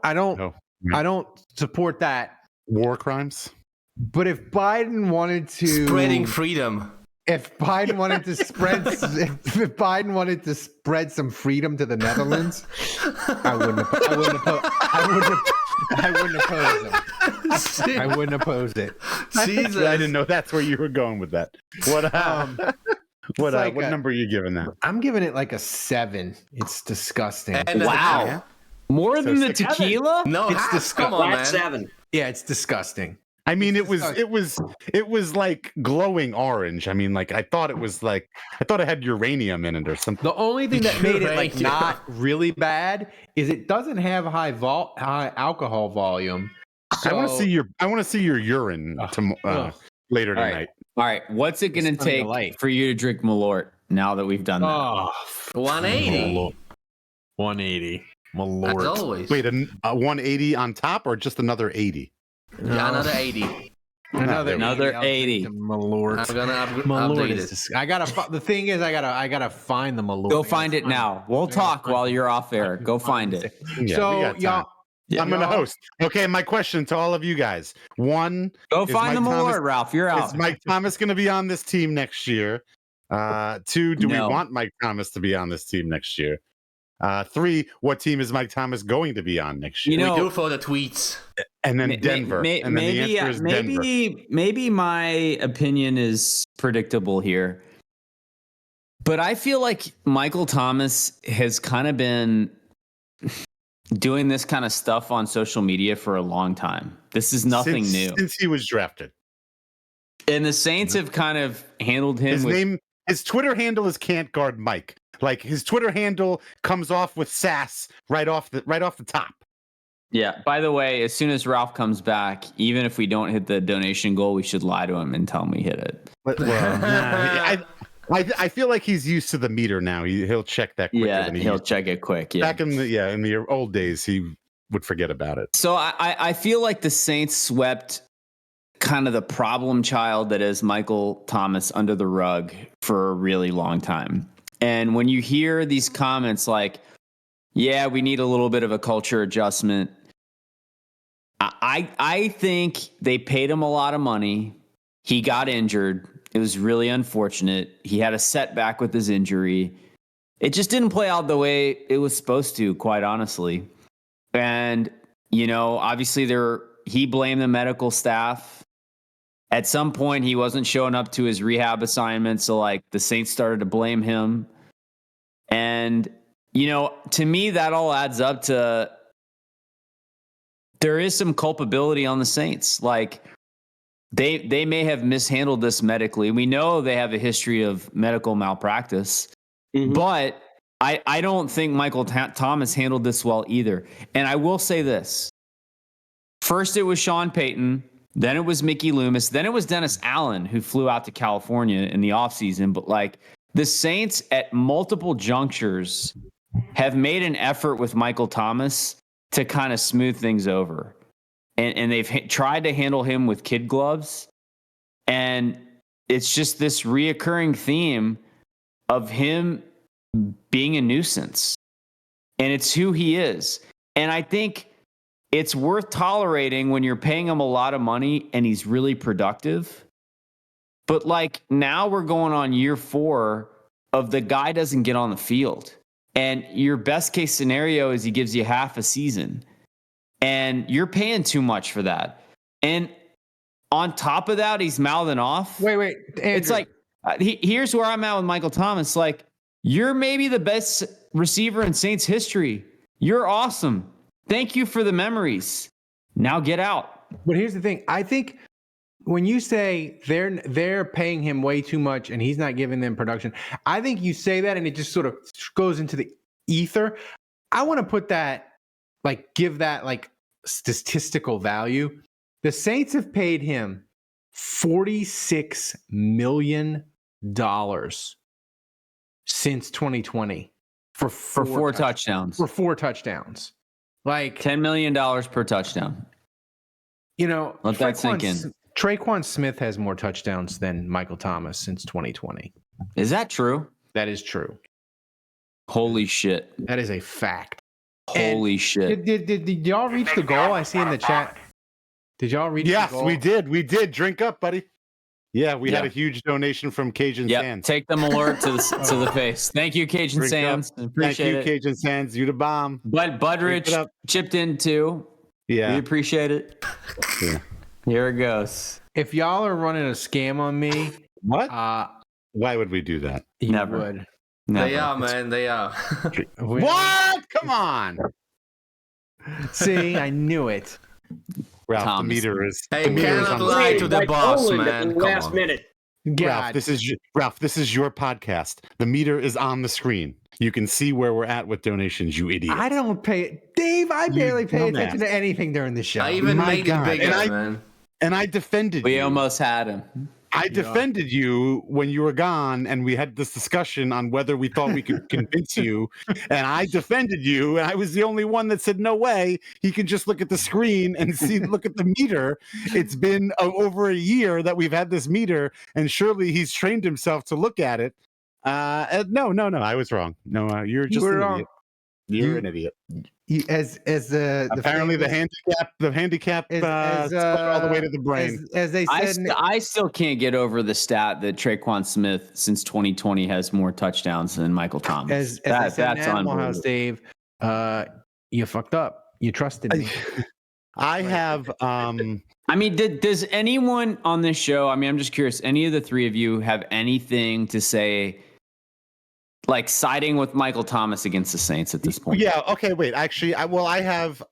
support that. War crimes. But if Biden wanted to spreading freedom. If Biden wanted to spread some freedom to the Netherlands, I wouldn't oppose it. Jesus. I didn't know that's where you were going with that. What What like what number are you giving that? I'm giving it like a 7. It's disgusting. And Wow. More than the six. tequila? No, It's half. Come on, Flat man. 7. Yeah, it's disgusting. I mean, it disgusting. was like glowing orange. I mean, like I thought it had uranium in it or something. The only thing that made it like Right, yeah. not really bad is it doesn't have high alcohol volume. I want to So- see your urine ugh. later All right. tonight. All right. What's it going to It's something take to like. for you to drink Malort now that we've done that? Oh, 180. 180. My As lord. always. Wait, a 180 on top or just another 80? Yeah, another 80. Another 80. My lord. I'm gonna My lord update is it. I gotta. The thing is, I gotta find the Malort. Go find it now. We'll talk while you're off air. Go find it. Yeah, we So got time. y'all, I'm gonna y'all- host. Okay, my question to all of you guys: one, Go Is find the Mike Malort, Thomas- Ralph. You're is out. Mike Thomas going to be on this team next year? Two, do No. we want Mike Thomas to be on this team next year? Three, what team is Mike Thomas going to be on next year? You know, We do for the tweets. And then Denver. And then the answer is Denver. maybe my opinion is predictable here. But I feel like Michael Thomas has kind of been doing this kind of stuff on social media for a long time. This is nothing new. Since he was drafted. And the Saints have kind of handled him His Twitter handle is Can't Guard Mike. Like his Twitter handle comes off with sass right off the top. Yeah. By the way, as soon as Ralph comes back, even if we don't hit the donation goal, we should lie to him and tell him we hit it. I feel like he's used to the meter now. He'll check that quicker Yeah, than he he'll used. check it quick. Yeah. Back in the old days, he would forget about it. So I feel like the Saints swept kind of the problem child that is Michael Thomas under the rug for a really long time. And when you hear these comments like, yeah, we need a little bit of a culture adjustment, I think they paid him a lot of money. He got injured. It was really unfortunate. He had a setback with his injury. It just didn't play out the way it was supposed to, quite honestly. And, obviously he blamed the medical staff. At some point, he wasn't showing up to his rehab assignment. So the Saints started to blame him. And, to me, that all adds up to there is some culpability on the Saints. They may have mishandled this medically. We know they have a history of medical malpractice, but I don't think Michael Thomas handled this well either. And I will say this. First, it was Sean Payton. Then it was Mickey Loomis. Then it was Dennis Allen, who flew out to California in the offseason. But the Saints at multiple junctures have made an effort with Michael Thomas to kind of smooth things over. And they've tried to handle him with kid gloves. And it's just this reoccurring theme of him being a nuisance. And it's who he is. And I think it's worth tolerating when you're paying him a lot of money and he's really productive. But now we're going on year 4 of the guy doesn't get on the field. And your best case scenario is he gives you half a season. And you're paying too much for that. And on top of that, he's mouthing off. Wait, Andrew. It's here's where I'm at with Michael Thomas. You're maybe the best receiver in Saints history. You're awesome. Thank you for the memories. Now get out. But here's the thing. I think when you say they're paying him way too much and he's not giving them production, I think you say that and it just sort of goes into the ether. I want to put that, give that statistical value. The Saints have paid him $46 million since 2020 for four touchdowns. For 4 touchdowns. $10 million per touchdown. Let that sink in. Traquan Smith has more touchdowns than Michael Thomas since 2020. Is that true? That is true. Holy shit. That is a fact. Holy shit. Did y'all reach the goal I see in the chat? Did y'all reach the goal? Yes, we did. Drink up, buddy. Yeah, we had a huge donation from Cajun Sands. Take them alert to the face. Thank you, Cajun Drink Sands. up. Appreciate Thank you, it. Cajun Sands. You the bomb. But Budrich chipped in too. Yeah. We appreciate it. Yeah. Here it goes. If y'all are running a scam on me, what? Why would we do that? Never. Would. Never. They are, man. They are. What? Come on, See, I knew it. Ralph. Thomas. The meter is. Hey, the we meter is cannot on lie to the Like boss, Poland man. at the Come last on. minute. Ralph, God. This is your podcast. The meter is on the screen. You can see where we're at with donations, you idiot. I don't pay, Dave. I You barely pay dumbass. attention to anything during the show. I even My made God. it bigger, And man. And I defended We you. almost had him. I defended you when you were gone, and we had this discussion on whether we thought we could convince you. And I defended you, and I was the only one that said, "No way! He can just look at the screen and look at the meter." It's been over a year that we've had this meter, and surely he's trained himself to look at it. No, I was wrong. No, you're just were an wrong. idiot. You're an idiot. As the Apparently, the handicap spread all the way to the brain. as they said. I still can't get over the stat that Traquan Smith since 2020 has more touchdowns than Michael Thomas. As they said in Animal House, unbelievable. Dave, you fucked up. You trusted me. I have. I mean, does anyone on this show? I mean, I'm just curious. Any of the three of you have anything to say, like siding with Michael Thomas against the Saints at this point? Yeah. Okay. Wait. Actually, I have.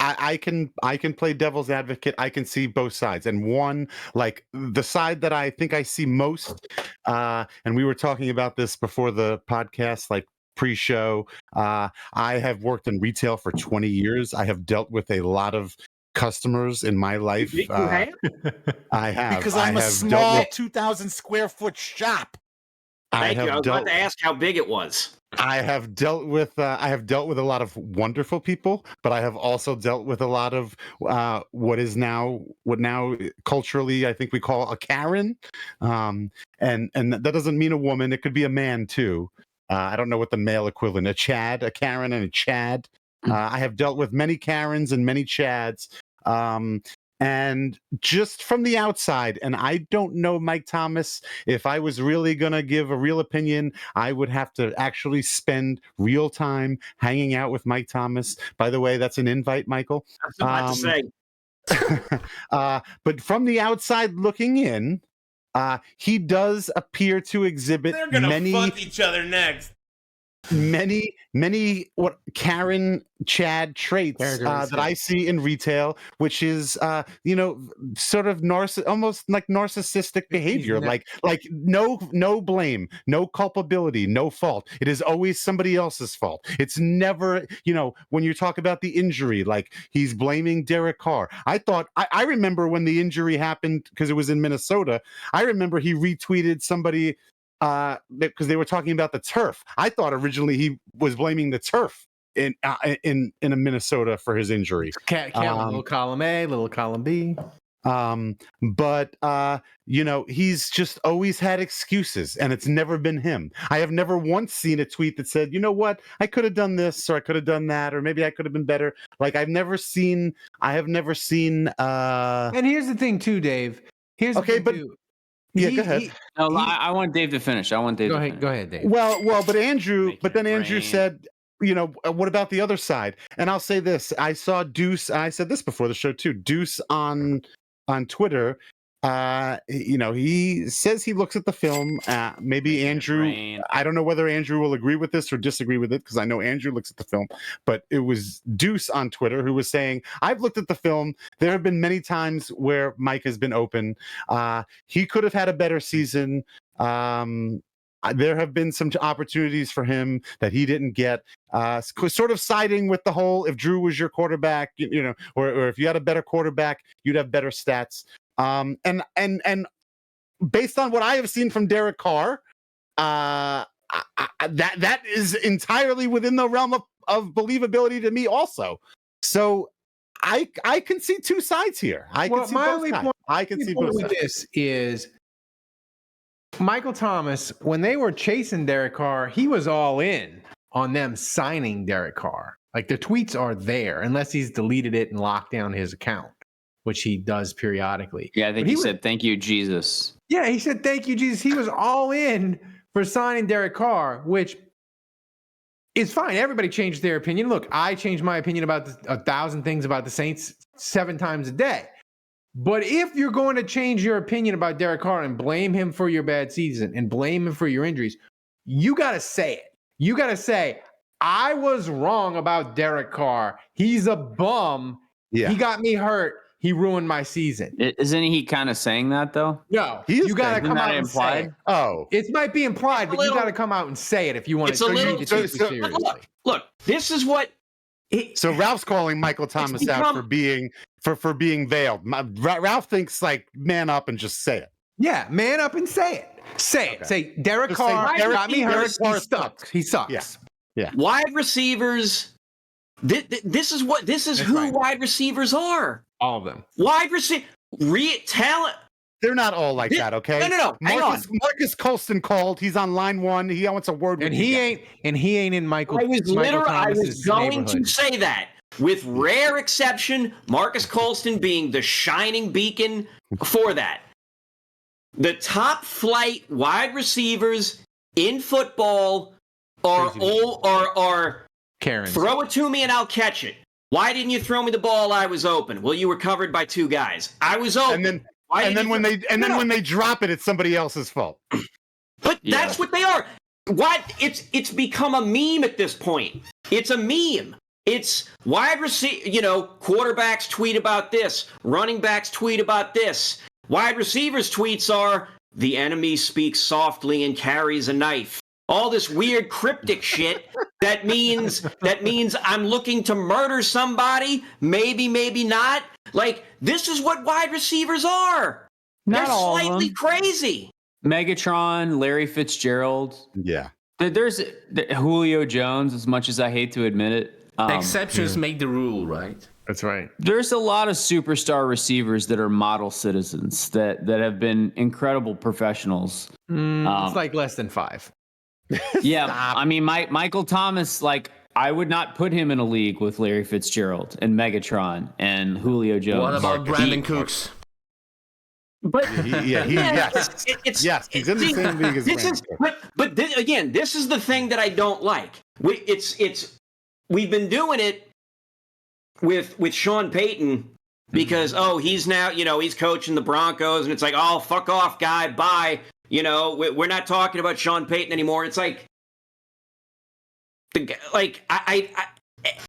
I can play devil's advocate. I can see both sides, and one, like the side that I think I see most. And we were talking about this before the podcast, like pre-show. I have worked in retail for 20 years. I have dealt with a lot of customers in my life. You have? I have, Because I'm a a small 2,000 square foot shop. Thank you. I was about to ask how big it was. I have dealt with a lot of wonderful people, but I have also dealt with a lot of what now culturally I think we call a Karen, and that doesn't mean a woman. It could be a man too. I don't know what the male equivalent, a Karen and a Chad. I have dealt with many Karens and many Chads. And just from the outside, and I don't know Mike Thomas, if I was really going to give a real opinion, I would have to actually spend real time hanging out with Mike Thomas. By the way, that's an invite, Michael. I was about to say. But from the outside looking in, he does appear to exhibit They're going to fuck each other next. many what Karen Chad traits that I see in retail, which is sort of almost like narcissistic behavior, like no blame, no culpability, no fault. It is always somebody else's fault. It's never, when you talk about the injury, like he's blaming Derek Carr. I remember when the injury happened because it was in Minnesota. I remember he retweeted somebody because they were talking about the turf. I thought originally he was blaming the turf in Minnesota for his injury. Little column A, little column B. But he's just always had excuses, and it's never been him. I have never once seen a tweet that said, "You know what? I could have done this, or I could have done that, or maybe I could have been better." Like I have never seen. And here's the thing, too, Dave. Here's okay, but. Yeah, go ahead. I want Dave to finish. Go ahead, Dave. Well, but Andrew said, what about the other side? And I'll say this. I saw Deuce, and I said this before the show too, Deuce on Twitter. He says he looks at the film. Maybe Andrew, I don't know whether Andrew will agree with this or disagree with it, because I know Andrew looks at the film, but it was Deuce on Twitter who was saying, I've looked at the film. There have been many times where Mike has been open. He could have had a better season. There have been some opportunities for him that he didn't get, sort of siding with the whole, if Drew was your quarterback, or if you had a better quarterback, you'd have better stats. And based on what I have seen from Derek Carr, that is entirely within the realm of believability to me also. So I can see two sides here. I can see both sides. I can see both sides. This is Michael Thomas, when they were chasing Derek Carr, he was all in on them signing Derek Carr. Like the tweets are there, unless he's deleted it and locked down his account, which he does periodically. Yeah, I think he said, "Thank you, Jesus." Yeah, he said, "Thank you, Jesus." He was all in for signing Derek Carr, which is fine. Everybody changed their opinion. Look, I changed my opinion about 1,000 things about the Saints 7 times a day. But if you're going to change your opinion about Derek Carr and blame him for your bad season and blame him for your injuries, you got to say it. You got to say, I was wrong about Derek Carr. He's a bum. Yeah. He got me hurt. He ruined my season. Isn't he kind of saying that though? No, He is you got to saying- come Isn't out that and say implied? it. Oh, It might be implied, but you little- got to come out and say it if you want It's to. a So you little- need to take so- me seriously. Look, this is what. so Ralph's calling Michael Thomas out become- for being veiled. Ralph thinks like man up and just say it. Yeah, man up and say it. Say it. Okay. Say Derek Just say, Carr Derek- got me hurt. Derek Carr He sucks. He sucks. Yeah. Wide receivers. This is who right. wide receivers are. All of them. Wide receiver, talent. They're not all like This- that, okay? No. Hang Marcus Colston called. He's on line 1. He wants a word with And you he guys. ain't in Michael. I was Thomas's going neighborhood. to say that. With rare exception, Marcus Colston being the shining beacon for that. The top flight wide receivers in football are Karen. throw it to me and I'll catch it. Why didn't you throw me the ball? I was open. Well, you were covered by 2 guys. I was open. And then when they drop it, it's somebody else's fault. But that's what they are. It's become a meme at this point. It's a meme. It's wide receiver, quarterbacks tweet about this, running backs tweet about this. Wide receivers' tweets are the enemy speaks softly and carries a knife. All this weird cryptic shit that means I'm looking to murder somebody, maybe not. Like, this is what wide receivers are. Not They're all of slightly them. crazy. Megatron, Larry Fitzgerald. Yeah. There's Julio Jones, as much as I hate to admit it. Exceptions make the rule, right? That's right. There's a lot of superstar receivers that are model citizens that have been incredible professionals. It's like less than 5. Yeah, I mean, Michael Thomas, like, I would not put him in a league with Larry Fitzgerald and Megatron and Julio Jones. What about Brandon Cooks? But Yes, he's in the same league as Brandon Cooks. But this is the thing that I don't like. We've been doing it with Sean Payton because he's now he's coaching the Broncos and it's like, oh, fuck off, guy, bye. We're not talking about Sean Payton anymore. It's like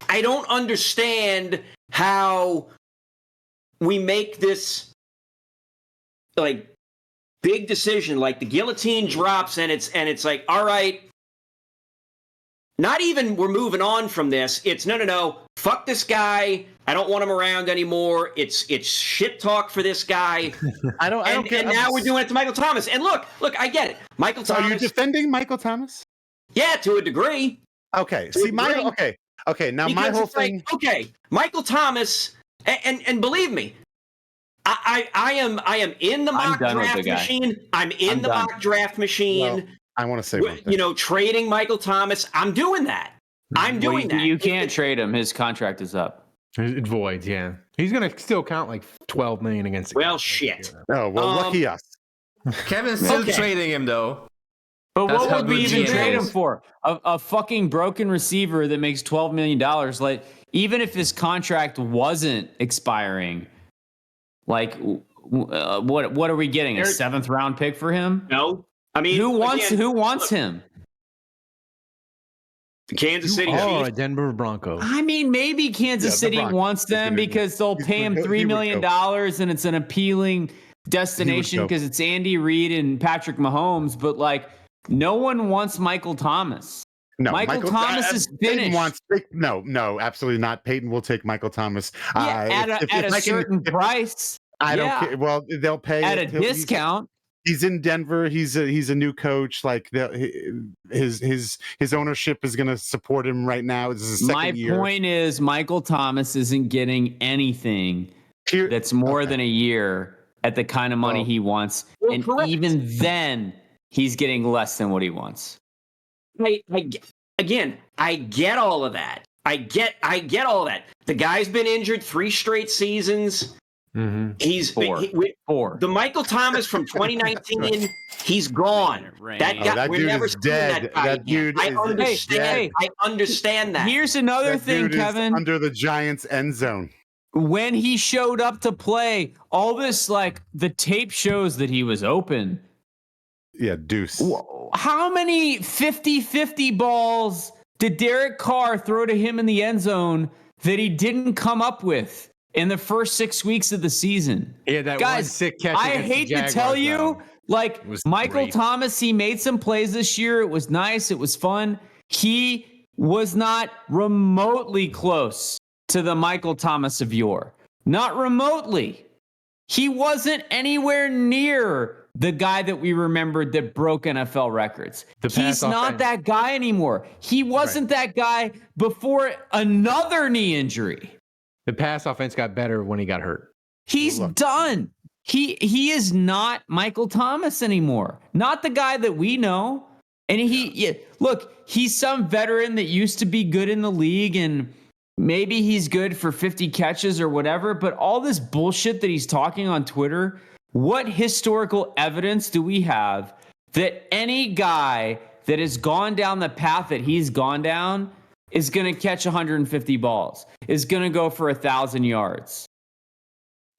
I don't understand how we make this like big decision, like the guillotine drops and it's like, all right, not even we're moving on from this. It's no, fuck this guy. I don't want him around anymore. It's shit talk for this guy. I don't care. And now we're doing it to Michael Thomas. And look, I get it. Michael So Thomas. are you defending Michael Thomas? Yeah, to a degree. Okay. To See, a degree. Okay. Now Because my whole it's like, thing. okay, Michael Thomas, and believe me, I am in the mock done with the draft guy. machine. I'm in the done. mock draft machine. Well, I want to say one thing. Trading Michael Thomas. I'm doing that. I'm doing that. You can't trade him. His contract is up. It voids, yeah. He's going to still count like 12 million against the Well, shit. Oh, well, lucky us. Kevin's still trading him though. But That's what how would we good even GM trade him is. for? A fucking broken receiver that makes $12 million. Like, even if his contract wasn't expiring, like, what are we getting? A 7th round pick for him? No. I mean, Who wants look, him? The Kansas City Oh, Chiefs. Denver Broncos. I mean, maybe Kansas the City Broncos. wants them He's gonna because they'll he's pay him gonna go- $3 he would million go. and it's an appealing destination go. because it's Andy Reid and Patrick Mahomes. But like, no one wants Michael Thomas. No, Michael Thomas is Peyton finished. wants, no, absolutely not. Peyton will take Michael Thomas. Yeah, If at a I can- certain price. I don't Yeah. care. Well, they'll pay At a it. He's- discount. He's in Denver. He's a new coach. Like his ownership is going to support him right now. This is his My second year. point is, Michael Thomas isn't getting anything Here- that's more okay. than a year at the kind of money Well- he wants, Well, and correct. even then, he's getting less than what he wants. Again, I get all of that. I get all that. The guy's been injured 3 straight seasons. Mm-hmm. He's Four. the Michael Thomas from 2019. He's gone. That guy, that we're dude never is seeing dead. that guy That again. dude is I understand that. Here's another That thing, dude is Kevin. under the Giants' end zone. when he showed up to play, all this, like, the tape shows that he was open. Yeah, deuce. How many 50-50 balls did Derek Carr throw to him in the end zone that he didn't come up with in the first 6 weeks of the season? Yeah, that Guys, one sick catch. I against the hate to Jaguars, tell you, though. like, It was Michael great. Thomas, he made some plays this year. It was nice. It was fun. He was not remotely close to the Michael Thomas of yore. Not remotely. He wasn't anywhere near the guy that we remembered that broke NFL records. He's not that guy anymore. He wasn't that guy before another knee injury. The pass offense got better when he got hurt. He's done. He is not Michael Thomas anymore. Not the guy that we know. And look, he's some veteran that used to be good in the league, and maybe he's good for 50 catches or whatever, but all this bullshit that he's talking on Twitter, what historical evidence do we have that any guy that has gone down the path that he's gone down is going to catch 150 balls, is going to go for 1,000 yards?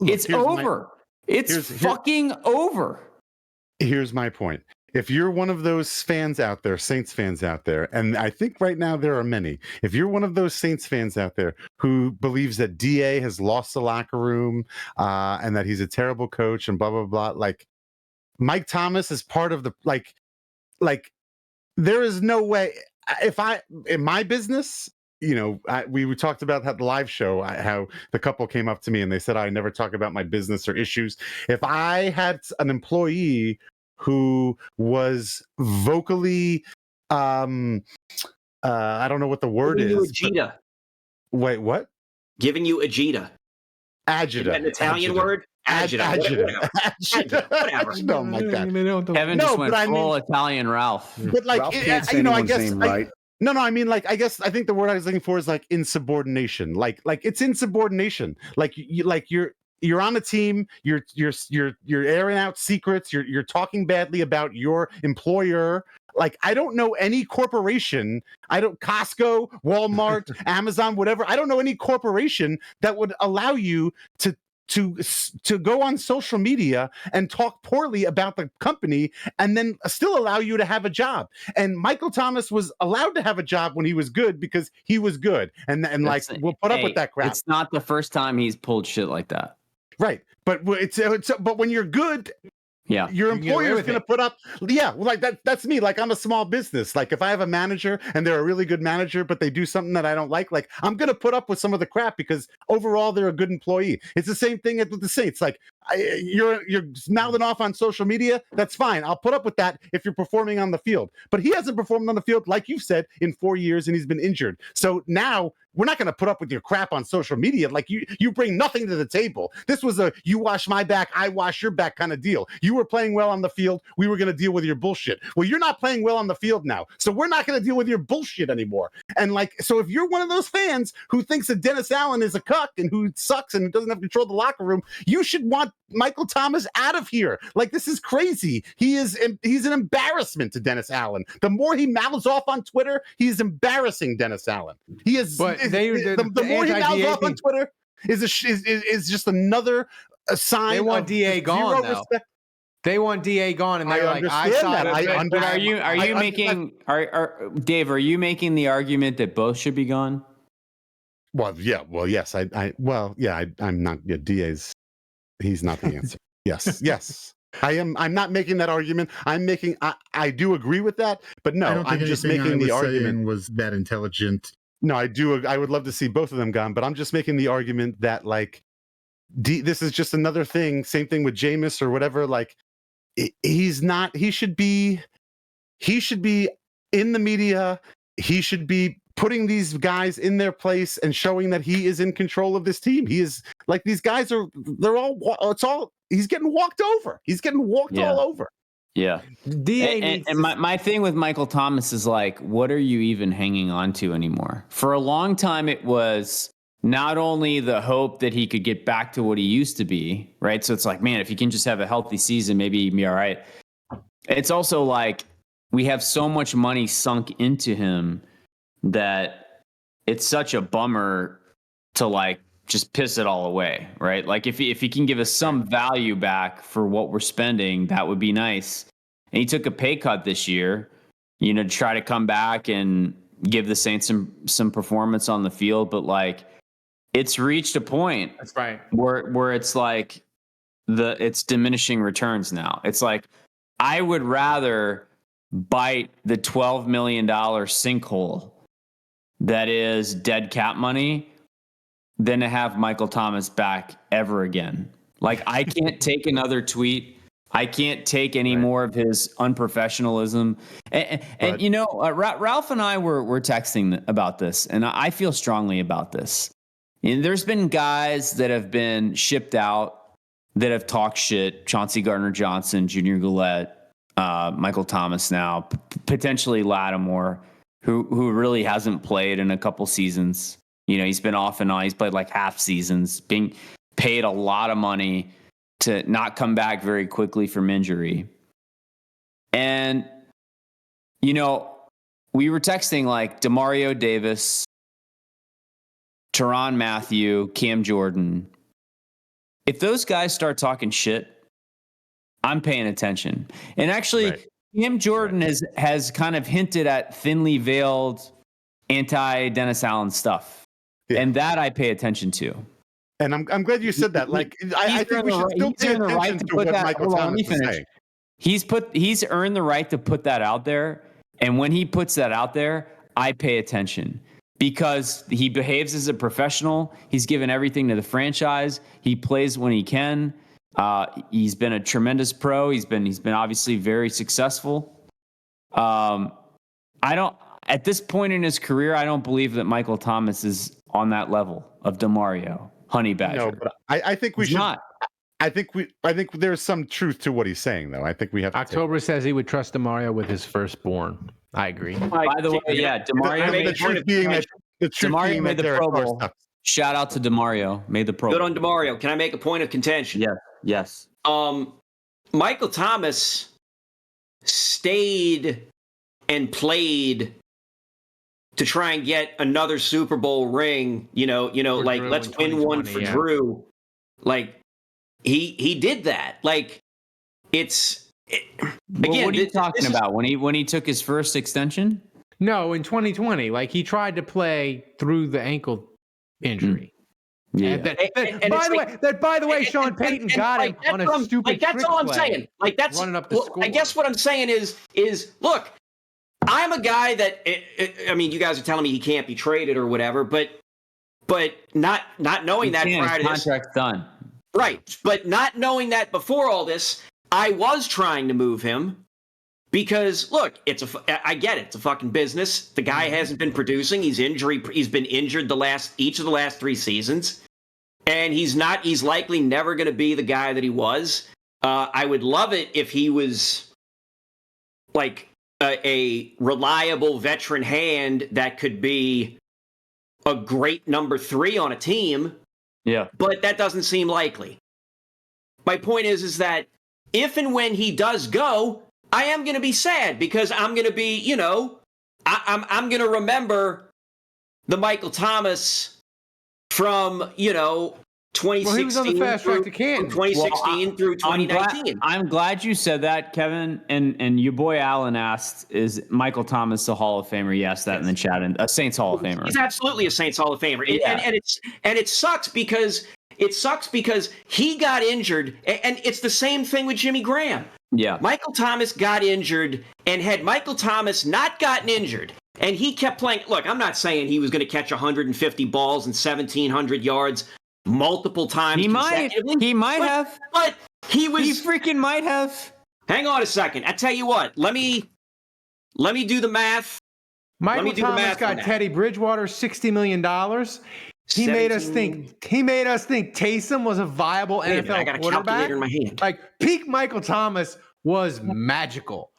Look, it's over. It's fucking over. Here's my point. If you're one of those fans out there, Saints fans out there, and I think right now there are many, if you're one of those Saints fans out there who believes that DA has lost the locker room and that he's a terrible coach and blah, blah, blah, like Mike Thomas is part of the, like there is no way, in my business, you know, we talked about how the live show, how the couple came up to me and they said, I never talk about my business or issues. If I had an employee who was vocally, I don't know what the word Giving is. you Agita. Wait, what? Giving you Agita. Agita. An Italian word? Agita. Whatever. Oh my God. Kevin just went full Italian Ralph. But like, you know, I guess, no, I mean, like, I think the word I was looking for is like insubordination. Like it's insubordination. Like you're on a team, you're airing out secrets, you're talking badly about your employer. Like, I don't know any corporation, Costco, Walmart, Amazon, whatever. I don't know any corporation that would allow you to go on social media and talk poorly about the company and then still allow you to have a job. And Michael Thomas was allowed to have a job when he was good because he was good. And like, we'll put up with that crap. It's not the first time he's pulled shit like that. Right. But but when you're good, yeah, your employer is going to put up. Yeah, like that's me. Like, I'm a small business. Like, if I have a manager and they're a really good manager, but they do something that I don't like I'm going to put up with some of the crap because overall they're a good employee. It's the same thing with the Saints. Like, you're mouthing off on social media. That's fine. I'll put up with that if you're performing on the field. But he hasn't performed on the field, like you've said, in 4 years, and he's been injured. So now we're not going to put up with your crap on social media. Like, you bring nothing to the table. This was a you wash my back, I wash your back kind of deal. You were playing well on the field. We were going to deal with your bullshit. Well, you're not playing well on the field now. So we're not going to deal with your bullshit anymore. And like, so if you're one of those fans who thinks that Dennis Allen is a cuck and who sucks and doesn't have control of the locker room, you should want Michael Thomas out of here. Like, this is crazy. He's an embarrassment to Dennis Allen. The more he mouths off on Twitter, he's embarrassing Dennis Allen. He is. But the more he mouths off on Twitter is just another sign. They want of DA gone now. Respect. They want DA gone, and they're like, But are you making Dave? Are you making the argument that both should be gone? Well, yeah. Well, yes. I'm not. Yeah, DA's. He's not the answer. Yes. I am. I'm not making that argument. I do agree with that, but no, I'm just making the argument. Was that intelligent? No, I do. I would love to see both of them gone, but I'm just making the argument that like, this is just another thing. Same thing with Jameis or whatever. Like, he's not. He should be in the media. He should be putting these guys in their place and showing that he is in control of this team. He is like, these guys are. He's getting walked over. He's getting walked all over. Yeah. And my thing with Michael Thomas is like, what are you even hanging on to anymore? For a long time, it was not only the hope that he could get back to what he used to be, right? So it's like, man, if he can just have a healthy season, maybe he'd be all right. It's also like, we have so much money sunk into him that it's such a bummer to like just piss it all away, right? Like if he can give us some value back for what we're spending, that would be nice. And he took a pay cut this year, to try to come back and give the Saints some performance on the field. But like, it's reached a point. That's right. Where it's like it's diminishing returns now. It's like, I would rather bite the $12 million sinkhole that is dead cap money than to have Michael Thomas back ever again. Like, I can't take another tweet. I can't take any more of his unprofessionalism. And Ralph and I were texting about this, and I feel strongly about this. And there's been guys that have been shipped out that have talked shit. Chauncey Gardner-Johnson, Junior Gillette, Michael Thomas now, potentially Lattimore, who really hasn't played in a couple seasons. He's been off and on. He's played like half seasons, being paid a lot of money to not come back very quickly from injury. And, we were texting like Demario Davis, Tyrann Mathieu, Cam Jordan. If those guys start talking shit, I'm paying attention. And actually, Cam Jordan has kind of hinted at thinly veiled anti-Dennis Allen stuff. Yeah. And that I pay attention to. And I'm glad you said that. Like, I think we should still pay attention to what Michael Thomas is saying. He's earned the right to put that out there. And when he puts that out there, I pay attention because he behaves as a professional. He's given everything to the franchise. He plays when he can. He's been a tremendous pro. He's been obviously very successful. At this point in his career, I don't believe that Michael Thomas is on that level of Demario, Honey Badger. No, but I think we should. Not. I think there's some truth to what he's saying, though. I think we have to. October says he would trust Demario with his firstborn. I agree. By the way, Demario. The truth being that Demario made the Pro Bowl. Shout out to Demario. Made the Pro Bowl. Good on Demario. Can I make a point of contention? Yes. Michael Thomas stayed and played to try and get another Super Bowl ring, like Drew let's win one for Drew. Like he did that. Like again, what are you talking about? When he took his first extension? No, in 2020, like he tried to play through the ankle injury. Yeah. By the way, Sean Payton got him on a stupid. That's all I'm saying. Like that's running up the score. I guess what I'm saying is look. I'm a guy that you guys are telling me he can't be traded or whatever, but not knowing that prior to this, contract's done. Right, but not knowing that before all this, I was trying to move him because look, I get it. It's a fucking business. The guy hasn't been producing. He's been injured each of the last 3 seasons, and he's likely never going to be the guy that he was. I would love it if he was like a reliable veteran hand that could be a great number 3 on a team. Yeah. But that doesn't seem likely. My point is that if and when he does go, I am going to be sad because I'm going to be, I'm going to remember the Michael Thomas from, 2016 he was on the fast track to Canton. 2016 through 2019. I'm glad you said that, Kevin. And your boy Alan asked, is Michael Thomas a Hall of Famer? He asked that in the chat. And a Saints Hall of Famer. He's absolutely a Saints Hall of Famer. And it sucks because he got injured. And it's the same thing with Jimmy Graham. Yeah. Michael Thomas got injured, and had Michael Thomas not gotten injured, and he kept playing. Look, I'm not saying he was going to catch 150 balls and 1,700 yards multiple times. He might have. But he freaking might have. Hang on a second. I tell you what. Let me do the math. Michael Thomas got Teddy Bridgewater $60 million. He made us think Taysom was a viable NFL I got a quarterback. calculator in my hand. Like peak Michael Thomas was magical.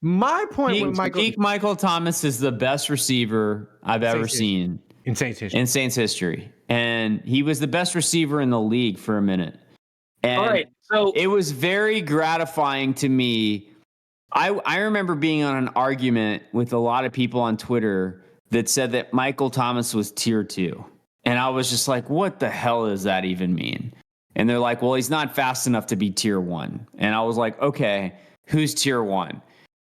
My point with Michael Thomas is the best receiver I've ever seen in Saints history. And he was the best receiver in the league for a minute. And all right, so it was very gratifying to me. I remember being on an argument with a lot of people on Twitter that said that Michael Thomas was tier 2. And I was just like, what the hell does that even mean? And they're like, well, he's not fast enough to be tier 1. And I was like, okay, who's tier 1?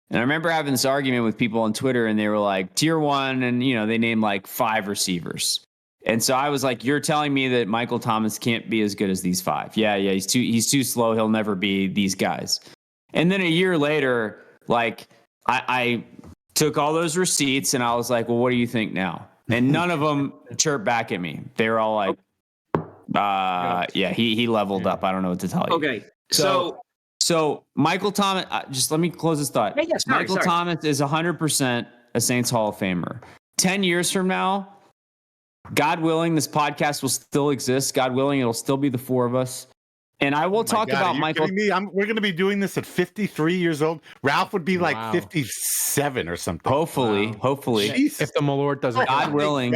And I remember having this argument with people on Twitter, and they were like, tier 1, and they named like 5 receivers. And so I was like, you're telling me that Michael Thomas can't be as good as these 5? Yeah, he's too slow. He'll never be these guys. And then a year later, like I took all those receipts and I was like, well, what do you think now? And none of them chirped back at me. They were all like, yeah, he leveled up. I don't know what to tell you. Okay. So Michael Thomas, just let me close this thought. Hey, yeah, Michael Thomas is 100% a Saints Hall of Famer. 10 years from now, God willing, this podcast will still exist. God willing, it'll still be the 4 of us. And I will talk about Michael. We're going to be doing this at 53 years old. Ralph would be like 57 or something. Hopefully. If the Malort doesn't, God willing,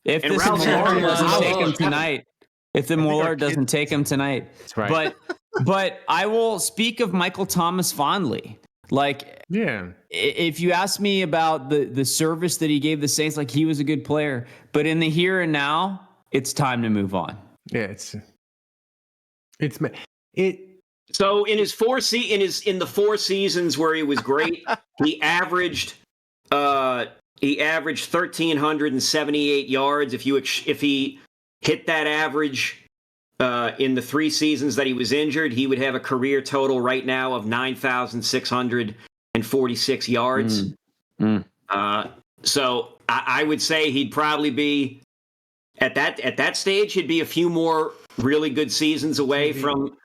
if And this Ralph's Malort already doesn't take him Ralph. tonight, if the Malort doesn't take him tonight, that's right. But I will speak of Michael Thomas fondly. Like, yeah, if you ask me about the service that he gave the Saints, like he was a good player, but in the here and now, it's time to move on. Yeah, it. So in his in the 4 seasons where he was great, he averaged 1,378 yards. If he hit that average in the 3 seasons that he was injured, he would have a career total right now of 9,646 yards. So I would say he'd probably be at that stage. He'd be a few more really good seasons away from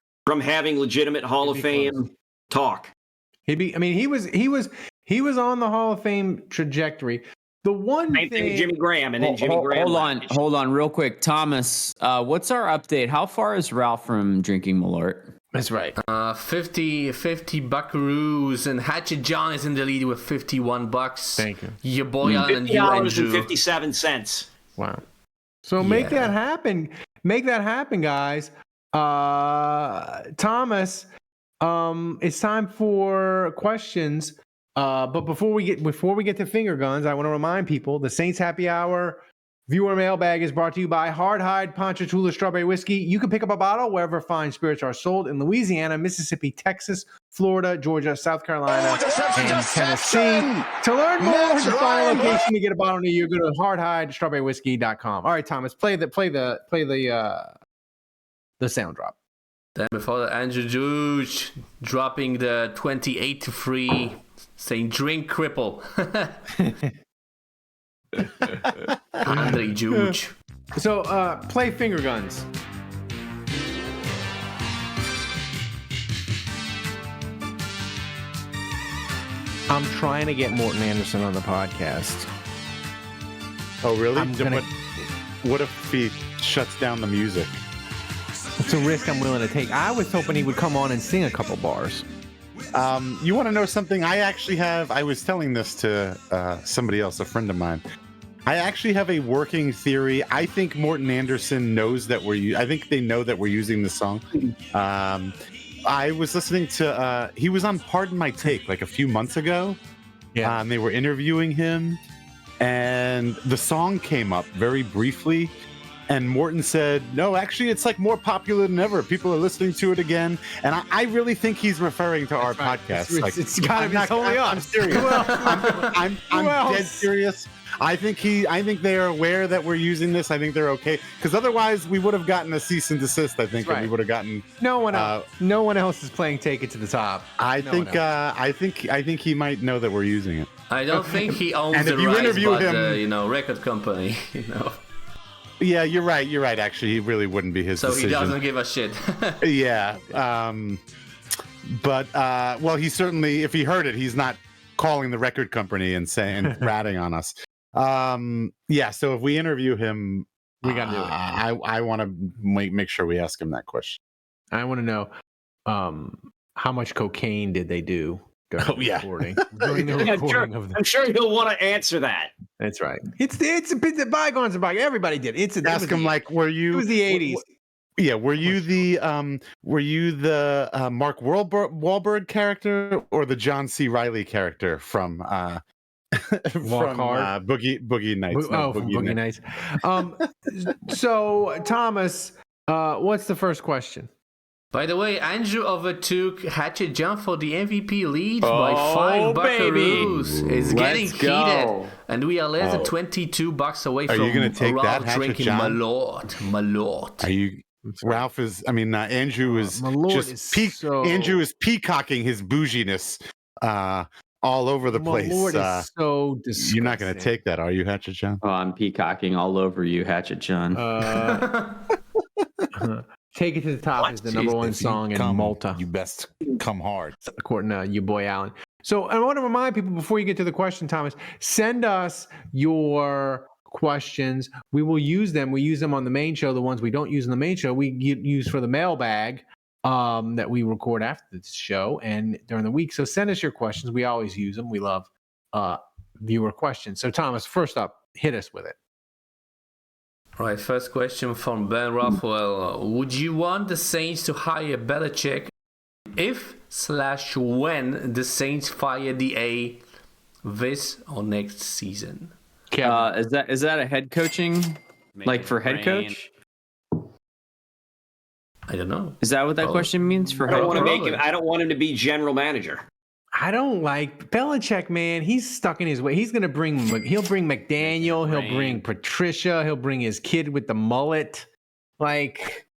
having legitimate Hall of Fame talk. He was on the Hall of Fame trajectory. The one Same thing with Jimmy Graham, and then Jimmy Graham. Hold on, real quick, Thomas. What's our update? How far is Ralph from drinking Malort? That's right. 50 buckaroos, and Hatchet John is in the lead with $51. Thank you. Your boy Alan and you, Andrew. $50.57. Wow. So make that happen. Make that happen, guys. Thomas, it's time for questions. But before we get to finger guns, I want to remind people the Saints Happy Hour viewer mailbag is brought to you by Hard Hide Ponchatoula Strawberry Whiskey. You can pick up a bottle wherever fine spirits are sold in Louisiana, Mississippi, Texas, Florida, Georgia, South Carolina, and Tennessee. To learn more and find a location to get a bottle near you, go to hardhidestrawberrywhiskey.com. All right, Thomas, play the sound drop. Then before that, Andrew Juge dropping the 28-3, saying drink cripple. Andre Juge. So play finger guns. I'm trying to get Morten Anderson on the podcast. Oh, really? What if he shuts down the music? It's a risk I'm willing to take. I was hoping he would come on and sing a couple bars. You want to know something? I was telling this to somebody else, a friend of mine. I actually have a working theory. I think Morten Anderson knows that I think they know that we're using this song. I was listening to, he was on Pardon My Take like a few months ago. Yeah. They were interviewing him, and the song came up very briefly. And Morten said, no, actually, it's like more popular than ever. People are listening to it again. And I really think he's referring to our podcast. It's got to be totally us. I'm serious. I'm dead serious. I think they are aware that we're using this. I think they're okay. Because otherwise, we would have gotten a cease and desist, I think. Right. And we would have gotten... No one else is playing Take It to the Top. I think he might know that we're using it. I don't think he owns the rights, but record company, Yeah, you're right. Actually, he really wouldn't be his decision. He doesn't give a shit. Yeah. But he certainly, if he heard it, he's not calling the record company and saying ratting on us. Yeah. So if we interview him, we got to do it. I want to make sure we ask him that question. I want to know how much cocaine did they do? Recording. I'm sure he'll want to answer that. That's right. It's a bit the bygones are bygones. Everybody did. Ask him like, were you? It was the 80s. Yeah. Were you the Mark Wahlberg character or the John C. Reilly character from Walk from hard. Boogie Nights. From Boogie Nights. So, Thomas, what's the first question? By the way, Andrew overtook Hatchet John for the MVP lead by 5 buckaroos. It's getting heated. And we are less than $22 away from you going to take Ralph that, Hatchet drinking John? Malort. Are you... Ralph is, Andrew is Andrew is peacocking his bouginess all over the place. Malort is so disgusting. You're not going to take that, are you, Hatchet John? Oh, I'm peacocking all over you, Hatchet John. Take It to the Top is the number one song in Malta. You best come hard. According to you, boy Allen. So I want to remind people before you get to the question, Thomas, send us your questions. We will use them. We use them on the main show. The ones we don't use in the main show, we use for the mailbag that we record after this show and during the week. So send us your questions. We always use them. We love viewer questions. So Thomas, first up, hit us with it. All right, first question from Ben Raphael. Would you want the Saints to hire Belichick if/when the Saints fire DA this or next season? Is that a head coaching, like for head coach? I don't know. Is that what that question means for I head don't want to coach? make him. I don't want him to be general manager. I don't like Belichick, man. He's stuck in his way. He'll bring McDaniel. He'll bring Patricia. He'll bring his kid with the mullet. Like,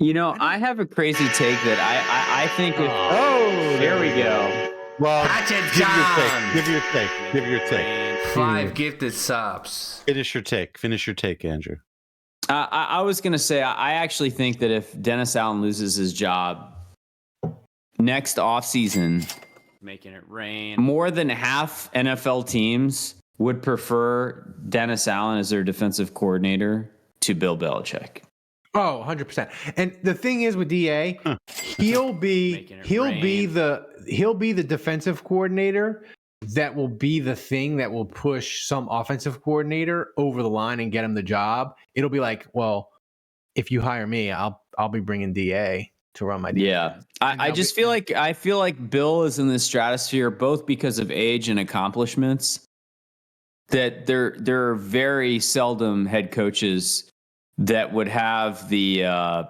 I have a crazy take that I think. There we go. Well, Hatchet give your take. 5 gifted subs. Finish your take, Andrew. I was going to say, I actually think that if Dennis Allen loses his job next offseason, Making it rain. more than half NFL teams would prefer Dennis Allen as their defensive coordinator to Bill Belichick. Oh, 100%. And the thing is with DA, he'll be the defensive coordinator that will be the thing that will push some offensive coordinator over the line and get him the job. It'll be like, well, if you hire me, I'll be bringing DA to run my DA. Yeah. I feel like Bill is in the stratosphere both because of age and accomplishments, that there are very seldom head coaches that would have the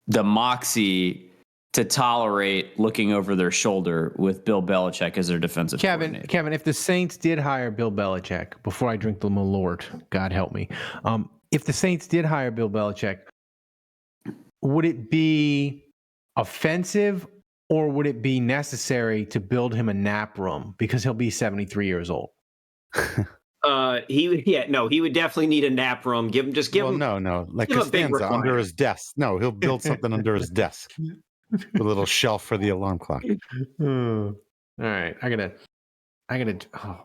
moxie to tolerate looking over their shoulder with Bill Belichick as their defensive coordinator. Kevin, if the Saints did hire Bill Belichick, before I drink the Malort, God help me, if the Saints did hire Bill Belichick, would it be offensive or would it be necessary to build him a nap room because he'll be 73 years old? He would definitely need a nap room. Give him. No. Like give him a big Costanza under recliner. his desk. No, he'll build something under his desk. A little shelf for the alarm clock. All right. I gotta. Oh,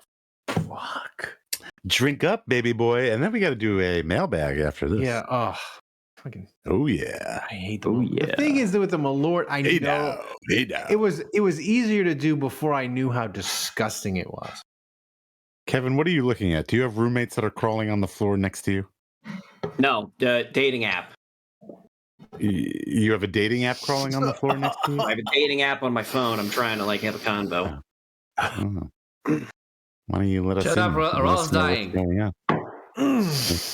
fuck. Drink up, baby boy. And then we got to do a mailbag after this. Yeah. Oh, fucking. Oh, yeah. I hate the Malort. The thing is with the Malort, I know. It was easier to do before I knew how disgusting it was. Kevin, what are you looking at? Do you have roommates that are crawling on the floor next to you? No, the dating app. You have a dating app crawling on the floor next to you? I have a dating app on my phone. I'm trying to have a convo. Oh. Why don't you let us Shut in? up, Raul's dying.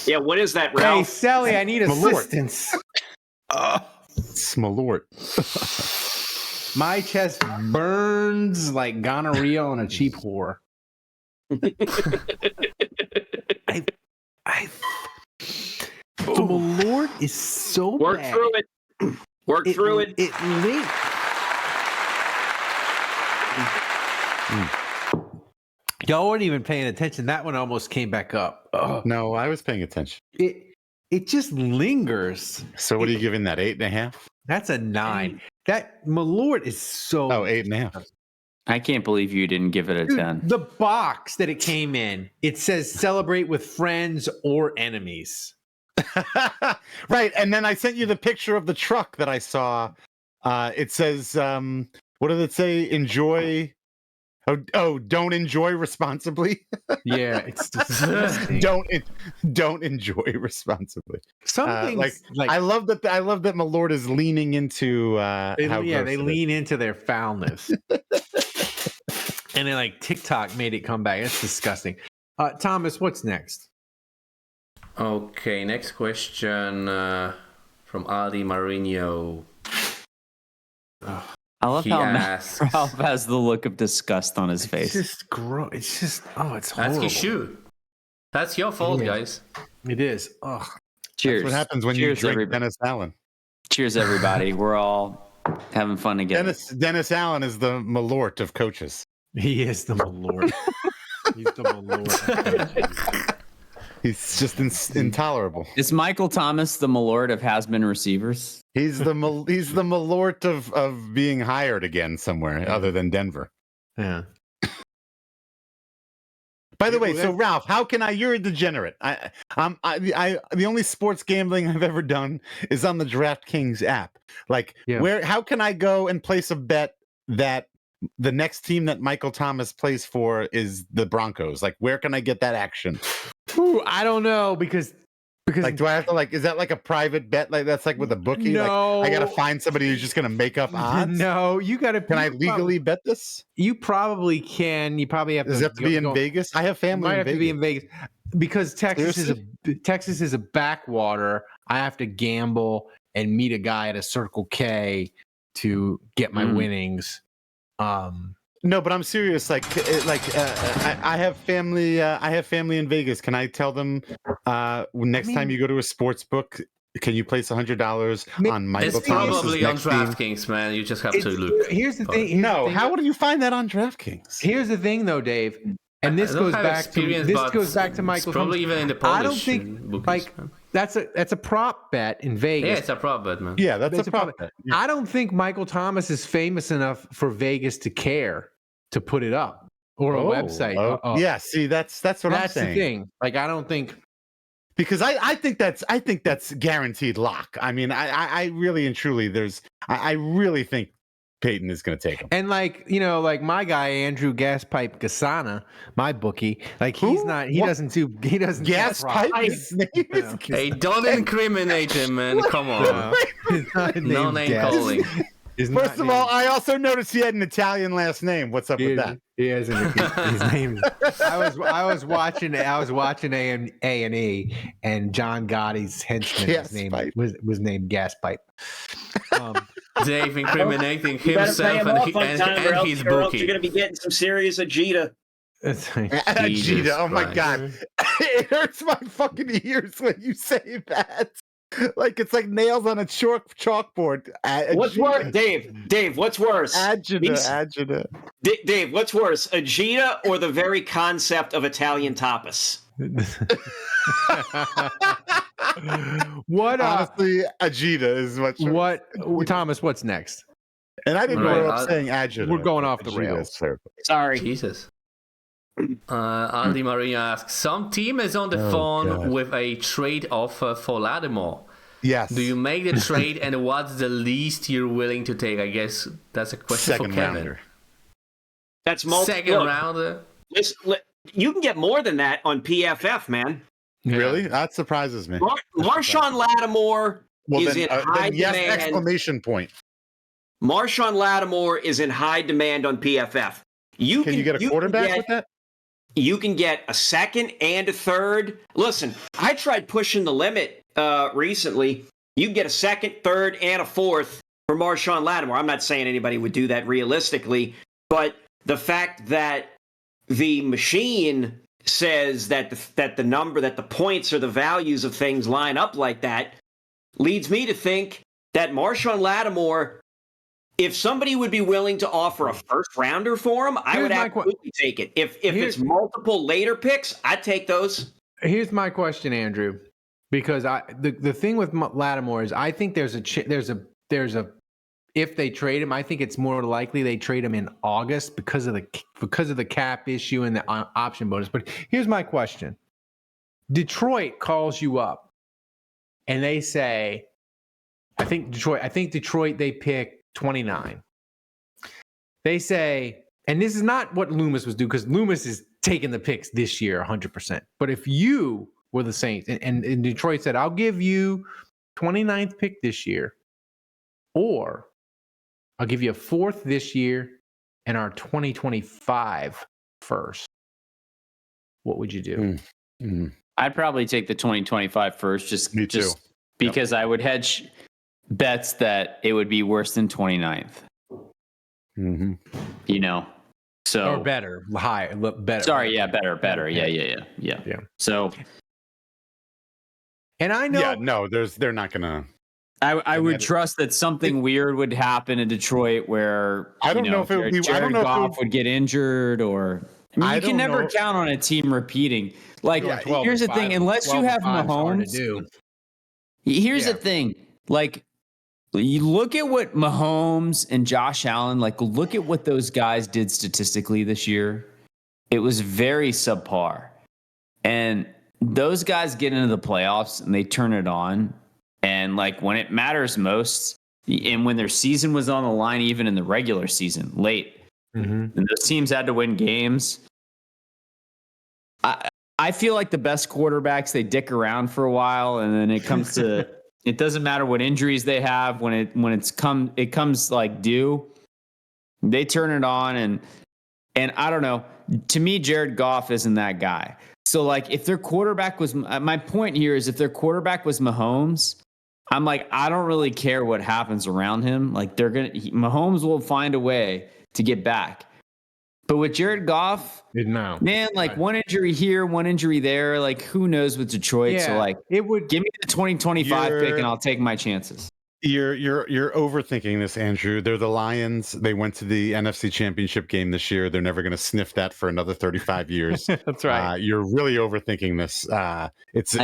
Yeah, what is that, Hey, Ralph? Sally, I need assistance. It's Malort. My chest burns like gonorrhea on a cheap whore. The Malort is so Work bad. through it. Work through it. Y'all weren't even paying attention. That one almost came back up. Ugh. No, I was paying attention. It just lingers. So what are you giving that? 8.5? That's a 9. That Malort is so. Oh, 8.5. I can't believe you didn't give it a 10. The box that it came in, it says celebrate with friends or enemies. Right. And then I sent you the picture of the truck that I saw. It says, what did it say? Enjoy. Oh, don't enjoy responsibly. Yeah, it's disgusting. don't enjoy responsibly. Some things I love that. I love that Malort is leaning into. They lean into their foulness. and then like TikTok made it come back. It's disgusting. Thomas, what's next? Okay, next question from Aldi Marino. I love He how asks- Ralph has the look of disgust on his It's face. just gross. It's just it's horrible. That's his shoe. That's your fault, guys. It is. Ugh. Cheers. That's what happens when you Cheers, drink everybody. Dennis Allen. Cheers, everybody. We're all having fun again. Dennis Allen is the Malort of coaches. He is the Malort. He's the Malort. He's just intolerable. Is Michael Thomas the Malort of has-been receivers? He's the Malort of being hired again somewhere other than Denver. Yeah. By the way, so Ralph, how can you're a degenerate. The only sports gambling I've ever done is on the DraftKings app. Like, how can I go and place a bet that the next team that Michael Thomas plays for is the Broncos? Like, where can I get that action? Ooh, I don't know because like, do I have to is that like a private bet? Like that's like with a bookie? No. Like I gotta find somebody who's just gonna make up odds? No, you gotta. Can I legally bet this? You probably can. You probably have to. Does it have to be in Vegas? I have family might in have Vegas. to be in Vegas because Texas is a backwater. I have to gamble and meet a guy at a Circle K to get my winnings. No, but I'm serious. I have family. I have family in Vegas. Can I tell them next time you go to a sports book, can you place $100 on Michael It's Thomas's probably on next team? DraftKings, man. You just have to look. Here's the thing. How do you find that on DraftKings? Here's the thing, though, Dave. And this goes back to Michael. Probably even in the Polish I don't think bookies, man. that's a prop bet in Vegas. Yeah, it's a prop bet, man. Yeah, that's a prop bet. Yeah. I don't think Michael Thomas is famous enough for Vegas to care to put it up or a website. Yeah, see, that's what I'm saying. That's the thing. Like, I don't think because I think that's guaranteed lock. I mean, I really and truly I really think Peyton is going to take him. And like my guy Andrew Gaspipe Gasana, my bookie, like he doesn't Gaspipe. Hey, don't incriminate him, man. Come on. No name calling. First of all, I also noticed he had an Italian last name. What's up with that? He has his name. I was watching A&E, and John Gotti's henchman was named Gaspipe. Dave incriminating You better pay himself him off on time, and his or else bookie. you're going to be getting some serious Ajita. Ajita, oh my God. It hurts my fucking ears when you say that. Like it's like nails on a chalkboard. What's worse, Dave? What's worse? Agita. Dave, what's worse, Ajita or the very concept of Italian tapas? What? Honestly, Ajita is much. What, Thomas? What's next? And I didn't grow up saying Agita. We're going off the rails. Sorry, Jesus. Andy Marino asks, some team is on the phone with a trade offer for Lattimore. Yes. Do you make the trade, and what's the least you're willing to take? I guess that's a question Second for Kevin. rounder. that's multiple. Second rounder. You can get more than that on PFF, man. Really? That surprises me. Marshawn Lattimore is in high yes, demand. exclamation point. Marshawn Lattimore is in high demand on PFF. Can you get a quarterback with that? You can get a second and a third. Listen, I tried pushing the limit recently. You can get a second, third, and a fourth for Marshawn Lattimore. I'm not saying anybody would do that realistically, but the fact that the machine says that the points or the values of things line up like that leads me to think that Marshawn Lattimore, if somebody would be willing to offer a first rounder for him, I would absolutely take it. If it's multiple later picks, I'd take those. Here's my question, Andrew, because the thing with Lattimore is I think there's a if they trade him, I think it's more likely they trade him in August because of the cap issue and the option bonus. But here's my question: Detroit calls you up, and they say, I think Detroit they pick 29. They say, and this is not what Loomis was doing because Loomis is taking the picks this year 100%. But if you were the Saints and Detroit said, I'll give you 29th pick this year, or I'll give you a fourth this year and our 2025 first, what would you do? I'd probably take the 2025 first, just because I would hedge bets that it would be worse than 29th. Mm-hmm. You know, so or better, better. Sorry, yeah, better. Yeah. So, and I know, they're not gonna. I would trust that something weird would happen in Detroit where I don't know if it would be. Jared Goff would get injured, or I mean, you can never count on a team repeating. Like, here's the thing: unless you have Mahomes, here's the thing: like, you look at what Mahomes and Josh Allen, like, look at what those guys did statistically this year. It was very subpar, and those guys get into the playoffs and they turn it on. And like when it matters most, and when their season was on the line, even in the regular season, late, and those teams had to win games. I feel like the best quarterbacks, they dick around for a while, and then it comes to it doesn't matter what injuries they have when it comes like due, they turn it on, and I don't know. To me, Jared Goff isn't that guy. So like if their quarterback was my point here is if their quarterback was Mahomes, I'm like, I don't really care what happens around him. Like Mahomes will find a way to get back. But with Jared Goff, man, like one injury here, one injury there, like who knows with Detroit? Yeah, so like it would give me the 2025 pick and I'll take my chances. You're overthinking this, Andrew. They're the Lions. They went to the NFC Championship game this year. They're never going to sniff that for another 35 years. That's right. You're really overthinking this. I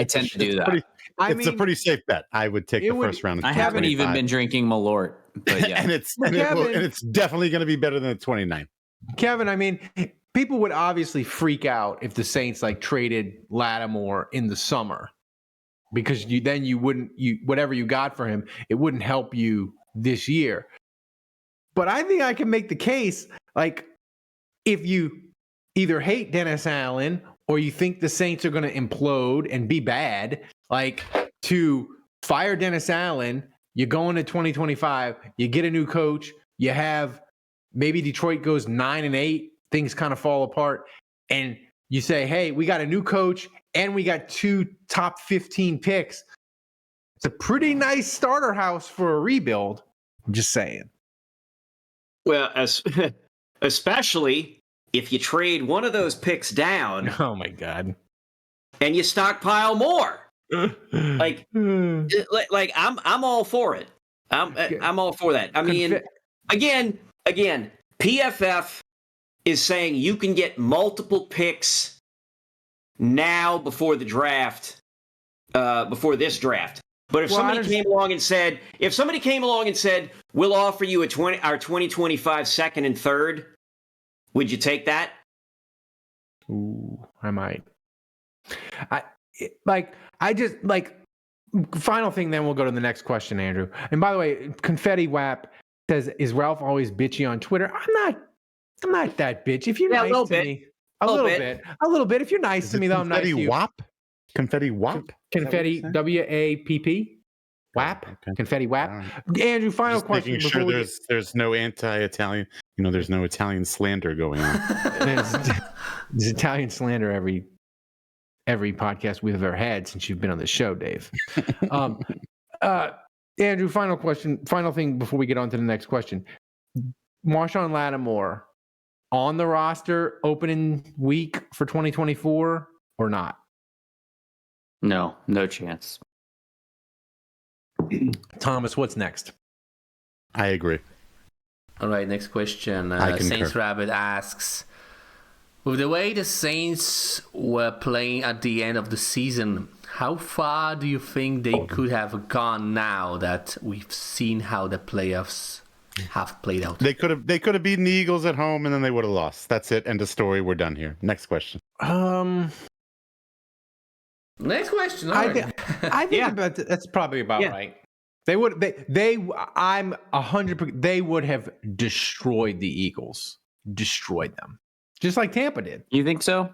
tend to do that. It's a pretty safe bet. I would take the first round. I haven't even been drinking Malort, but yeah, and it's definitely going to be better than the 29th. Kevin, I mean, people would obviously freak out if the Saints like traded Lattimore in the summer, because you wouldn't whatever you got for him, it wouldn't help you this year. But I think I can make the case, like, if you either hate Dennis Allen or you think the Saints are going to implode and be bad, like, to fire Dennis Allen, you go into 2025, you get a new coach, you have maybe Detroit goes 9-8, things kind of fall apart, and you say, hey, we got a new coach and we got 2 top 15 picks. It's a pretty nice starter house for a rebuild. I'm just saying. Well, especially if you trade one of those picks down. Oh my God. And you stockpile more. like I'm all for it. I'm all for that. I mean, again, PFF is saying you can get multiple picks now before the draft, before this draft. But if somebody came along and said, we'll offer you our 2025 second and third, would you take that? Ooh, I might. Final thing, then we'll go to the next question, Andrew. And by the way, Confetti WAP says, is Ralph always bitchy on Twitter? I'm not that bitch. If you're nice to me, a little bit. If you're nice to me, though, I'm nice to you. Confetti WAP? Confetti WAPP? WAP? Okay. Confetti WAP? Right. Andrew, final question. Making sure there's no anti-Italian, there's no Italian slander going on. There's Italian slander every podcast we've ever had since you've been on the show, Dave. Andrew, final question. Final thing before we get on to the next question. Marshawn Lattimore on the roster opening week for 2024 or not? No chance. Thomas, what's next? I agree. All right, next question. Saints Rabbit asks, with the way the Saints were playing at the end of the season, how far do you think they could have gone now that we've seen how the playoffs have played out? They could have beaten the Eagles at home and then they would have lost. That's it. End of story. We're done here. Next question. Next question. I think that's probably about right. I'm 100%. They would have destroyed the Eagles, destroyed them, just like Tampa did. You think so?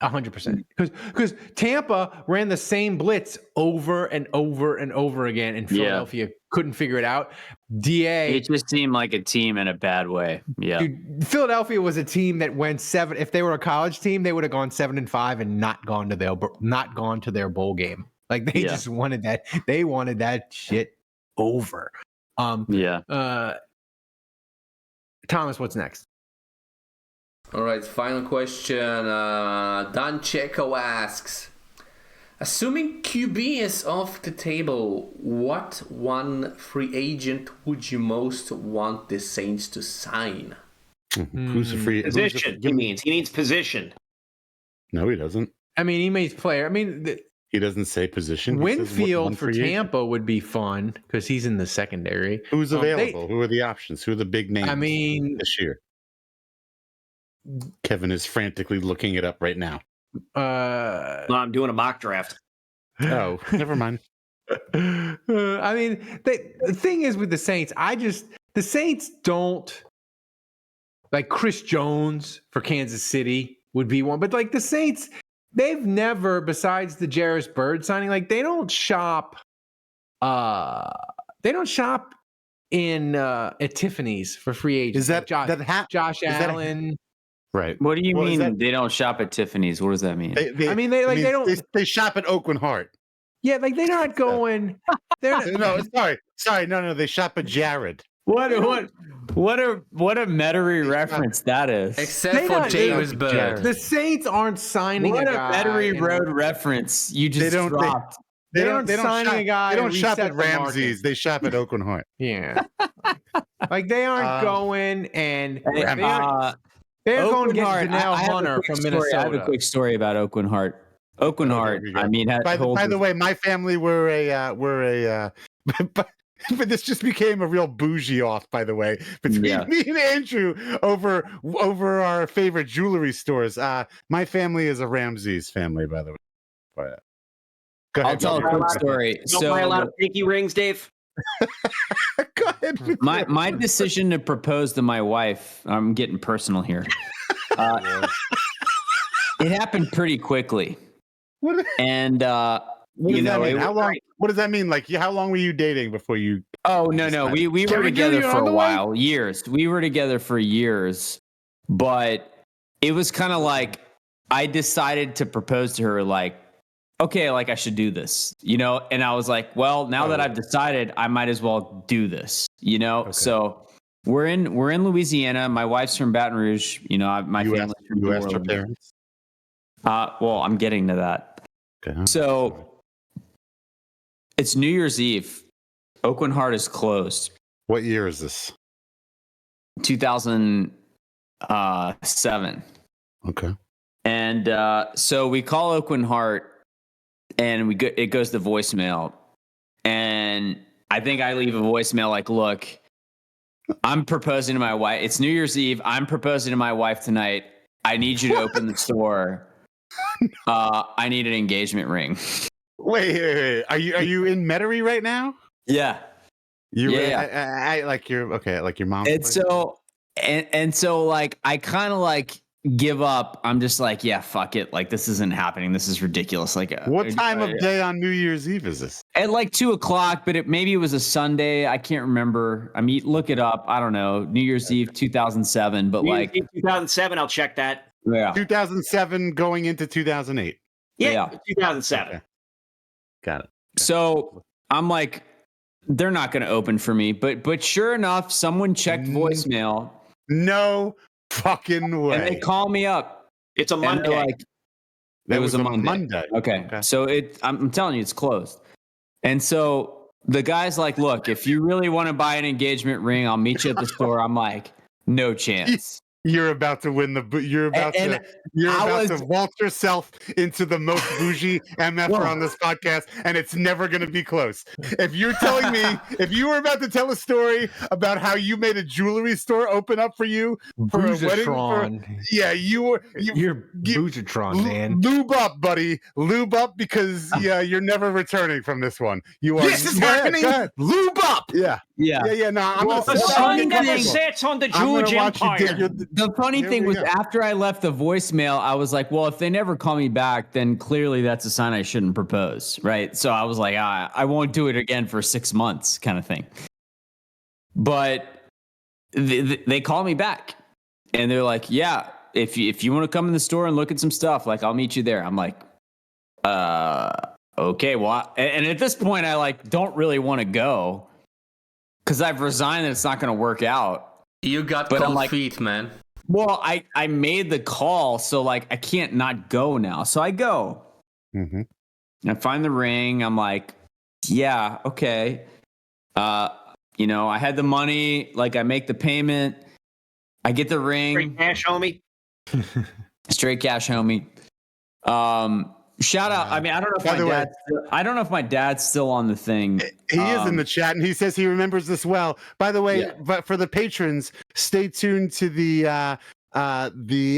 100%. Because Tampa ran the same blitz over and over and over again, and Philadelphia couldn't figure it out. It just seemed like a team in a bad way. Yeah. Dude, Philadelphia was a team that went 7. If they were a college team, they would have gone 7-5 and not gone to their bowl game. Like they just wanted that. They wanted that shit over. Thomas, what's next? All right, final question. Dan Checo asks, assuming QB is off the table, what one free agent would you most want the Saints to sign? Who's a free position? He needs position. No, he doesn't. I mean, he means player. I mean, he doesn't say position. Winfield for Tampa would be fun because he's in the secondary. Who's available? Who are the options? Who are the big names? I mean, this year. Kevin is frantically looking it up right now. No, I'm doing a mock draft. Oh, never mind. I mean, the thing is with the Saints, the Saints don't like Chris Jones for Kansas City would be one, but like the Saints, they've never, besides the Jarris Bird signing, like they don't shop in at Tiffany's for free agents. Is that Josh Allen? Right. What do you mean they don't shop at Tiffany's? What does that mean? They shop at Oakland Heart. Yeah, like they're not going. No, sorry. No. They shop at Jared. What a Metairie reference that is. Except for James Bird. The Saints aren't signing what a guy. What a Metairie Road reference you just dropped. They don't signing a guy. They don't shop at Ramsey's. They shop at Oakland Heart. Yeah. Like they aren't going and they're going to get Janelle Hunter from Minnesota. I have a quick story about Oakland Heart. Oakland Heart. I mean, by the way, my family were but this just became a real bougie off. By the way, between me and Andrew over our favorite jewelry stores. My family is a Ramsey's family, by the way. But, go ahead. I'll tell a quick story. Don't buy a lot of pinky rings, Dave. Go ahead. My decision to propose to my wife, I'm getting personal here. It happened pretty quickly. And what does that mean? Like, how long were you dating before you? Oh no, we were together for a while, years. We were together for years, but it was kind of like I decided to propose to her, like, okay, like I should do this, and I was like, well, now that I've decided, I might as well do this, Okay. So we're in Louisiana. My wife's from Baton Rouge. My family's from New Orleans. Your parents? Well, I'm getting to that. Okay. So it's New Year's Eve. Oakland Heart is closed. What year is this? 2007. Okay. And so we call Oakland Heart. And it goes to voicemail. And I think I leave a voicemail like, look, I'm proposing to my wife. It's New Year's Eve. I'm proposing to my wife tonight. I need you to open the store. I need an engagement ring. Wait. Are you in Metairie right now? Yeah. I like your mom. And so like I kind of like give up. I'm just like, yeah, fuck it. Like this isn't happening. This is ridiculous. Like what time of day on New Year's Eve is this? At like 2:00, but maybe it was a Sunday. I can't remember. I mean, look it up. I don't know. New Year's Eve 2007, but New like Year's Eve 2007. I'll check that. Yeah. 2007 going into 2008. Yeah. 2007. Okay. Got it. Okay. So I'm like, they're not going to open for me, but sure enough, someone checked voicemail. No fucking way. And they call me up. It's a Monday. Like, it was a Monday. Okay. So I'm telling you, it's closed. And so the guy's like, look, if you really want to buy an engagement ring, I'll meet you at the store. I'm like, no chance. You're about to win you're about to vault yourself into the most bougie MFer on this podcast, and it's never going to be close. If you're telling me, if you were about to tell a story about how you made a jewelry store open up for you for a wedding, you're Boujatron, man. Lube up, buddy. Lube up because you're never returning from this one. You are. This is happening. Lube up. Yeah. Yeah. No, I'm Well, gonna the sit sun down. never sets on the I'm gonna Jewish watch you Empire. get The funny Here thing we was, go. after I left the voicemail, I was like, well, if they never call me back, then clearly that's a sign I shouldn't propose, right? So I was like, I won't do it again for 6 months, kind of thing. But they call me back, and they're like, yeah, if you want to come in the store and look at some stuff, like, I'll meet you there. I'm like, okay, well, and at this point, I like don't really want to go because I've resigned and it's not going to work out. You got But I'm cold like- feet, man. Well, I made the call, so like I can't not go now. So I go. Mhm. I find the ring. I'm like, yeah, okay. I had the money. Like, I make the payment. I get the ring. Straight cash, homie. Straight cash, homie. Shout out. I mean, I don't know if By my the way- dad's I don't know if my dad's still on the thing. He is in the chat, and he says he remembers this well. By the way, Yeah. but for the patrons, stay tuned to the